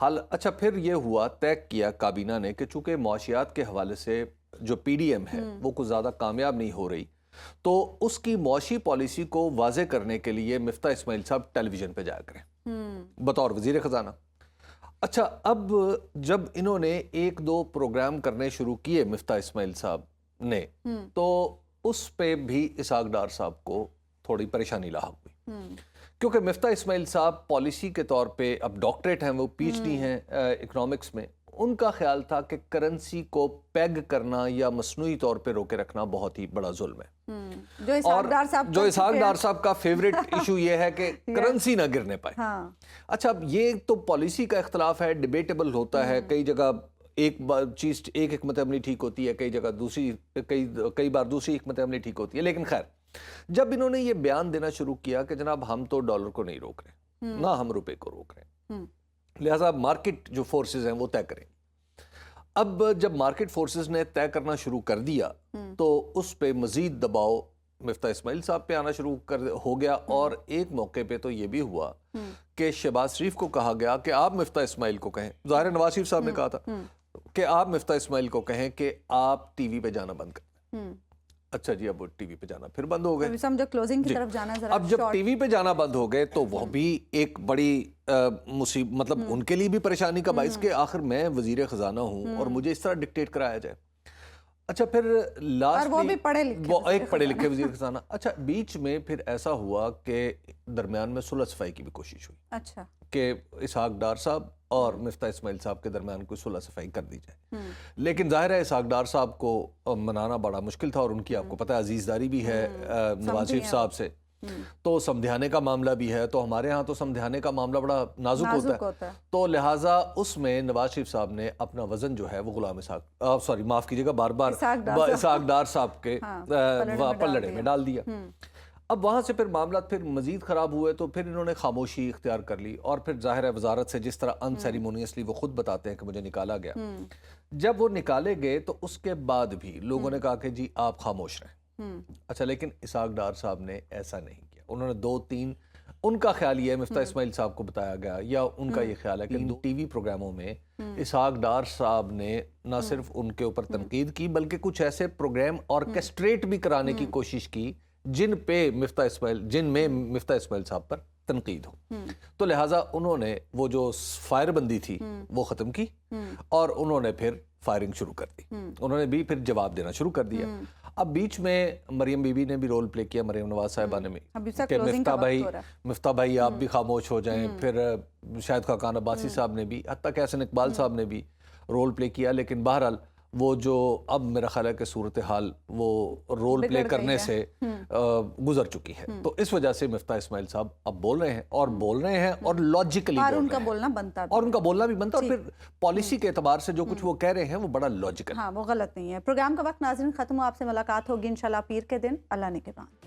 Speaker 3: حال اچھا پھر یہ ہوا، طے کیا کابینہ نے کہ چونکہ معاشیات کے حوالے سے جو پی ڈی ایم ہے وہ کچھ زیادہ کامیاب نہیں ہو رہی، تو اس کی معاشی پالیسی کو واضح کرنے کے لیے مفتاح اسماعیل صاحب ٹیلی ویژن پہ جایا کریں بطور وزیر خزانہ. اچھا اب جب انہوں نے ایک دو پروگرام کرنے شروع کیے مفتاح اسماعیل صاحب نے، تو اس پہ بھی اسحاق ڈار صاحب کو تھوڑی پریشانی لاحق ہوئی، کیونکہ مفتاح اسماعیل صاحب پالیسی کے طور پہ اب ڈاکٹریٹ ہیں، وہ پی ایچ ڈی ہیں اکنامکس میں. ان کا خیال تھا کہ کرنسی کو پیگ کرنا یا مصنوعی طور پہ روکے رکھنا بہت ہی بڑا ظلم ہے.
Speaker 1: جو اسحاق ڈار صاحب
Speaker 3: جو اسحاق ڈار صاحب کا فیوریٹ ایشو یہ ہے کہ کرنسی نہ گرنے پائے. اچھا اب یہ تو پالیسی کا اختلاف ہے، ڈیبیٹیبل ہوتا ہے. کئی جگہ ایک چیز ایک حکمت عملی ٹھیک ہوتی ہے، کئی جگہ دوسری، کئی بار دوسری حکمت عملی ٹھیک ہوتی ہے. لیکن خیر جب انہوں نے یہ بیان دینا شروع کیا کہ جناب ہم تو ڈالر کو نہیں روک رہے، نہ ہم روپے کو روک رہے ہیں، لہٰذا مارکیٹ جو فورسز ہیں وہ طے کریں. اب جب مارکیٹ فورسز نے طے کرنا شروع کر دیا تو اس پہ مزید دباؤ مفتاح اسماعیل صاحب پہ آنا شروع ہو گیا. اور ایک موقع پہ تو یہ بھی ہوا کہ شہباز شریف کو کہا گیا کہ آپ مفتاح اسماعیل کو کہیں، ظاہر نواز شریف صاحب نے کہا تھا کہ آپ مفتاح اسماعیل کو کہیں کہ آپ ٹی وی پہ جانا بند کر دیں. اچھا جی اب وہ ٹی وی پہ جانا پھر بند ہو گئے.
Speaker 1: سمجھو کلوزنگ کی طرف جانا ذرا.
Speaker 3: اب جب ٹی وی پہ جانا بند ہو گئے تو وہ بھی ایک بڑی مصیبت، مطلب ان کے لیے بھی پریشانی کا باعث کہ آخر میں وزیر خزانہ ہوں اور مجھے اس طرح ڈکٹیٹ کرایا جائے. اچھا پھر لاسٹ
Speaker 1: وہ بھی پڑھے لکھے،
Speaker 3: وہ ایک پڑھے لکھے وزیر خزانہ. اچھا بیچ میں پھر ایسا ہوا کہ درمیان میں صلح صفائی کی بھی کوشش ہوئی.
Speaker 1: اچھا
Speaker 3: کہ اسحاق ڈار صاحب اور مفتاح اسماعیل صاحب کے درمیان کوئی صلح صفائی کر دی جائے. لیکن ظاہر ہے اسحاق ڈار صاحب کو منانا بڑا مشکل تھا، اور ان کی آپ کو پتہ ہے عزیزداری بھی ہے نواز شریف صاحب سے، تو سمدھانے کا معاملہ بھی ہے. تو ہمارے ہاں تو سمدھانے کا معاملہ بڑا نازک ہوتا ہے. تو لہٰذا اس میں نواز شریف صاحب نے اپنا وزن جو ہے وہ غلام اسحاق، سوری معاف کیجیے گا، بار بار اسحاق ڈار صاحب کے پلڑے میں ڈال دیا. اب وہاں سے پھر معاملات پھر مزید خراب ہوئے تو پھر انہوں نے خاموشی اختیار کر لی. اور پھر ظاہر ہے وزارت سے جس طرح ان سیریمونیسلی وہ خود بتاتے ہیں کہ مجھے نکالا گیا. جب وہ نکالے گئے تو اس کے بعد بھی لوگوں نے کہا کہ جی آپ خاموش رہیں. اچھا لیکن اسحاق ڈار صاحب نے ایسا نہیں کیا. انہوں نے دو تین، ان کا خیال یہ ہے، مفتاح اسماعیل صاحب کو بتایا گیا یا ان کا یہ خیال ہے کہ ٹی وی پروگراموں میں اسحاق ڈار صاحب نے نہ صرف ان کے اوپر تنقید کی بلکہ کچھ ایسے پروگرام آرکیسٹریٹ بھی کرانے کی کوشش کی جن میں مفتاح اسماعیل صاحب پر تنقید ہو. تو لہٰذا انہوں نے وہ جو فائر بندی تھی وہ ختم کی اور انہوں نے پھر فائرنگ شروع کر دی. انہوں نے بھی پھر جواب دینا شروع کر دیا. اب بیچ میں مریم بی بی نے بھی رول پلے کیا، مریم نواز صاحبہ نے بھی، کہ مفتاح بھائی آپ بھی خاموش ہو جائیں. پھر شاہد خاقان عباسی صاحب نے بھی، حتیٰ کہ حسن اقبال صاحب نے بھی رول پلے کیا. لیکن بہرحال وہ جو اب میرا خیال ہے کہ صورتحال وہ رول پلے کرنے سے گزر چکی ہے. تو اس وجہ سے مفتاح اسماعیل صاحب اب بول رہے ہیں اور لاجیکلی،
Speaker 1: اور ان کا بولنا بنتا ہے،
Speaker 3: اور ان کا بولنا بھی بنتا ہے. اور پھر پالیسی کے اعتبار سے جو کچھ وہ کہہ رہے ہیں وہ بڑا لاجیکل،
Speaker 1: ہاں وہ غلط نہیں ہے. پروگرام کا وقت ناظرین ختم ہو. آپ سے ملاقات ہوگی انشاءاللہ پیر کے دن. اللہ نے کے بعد.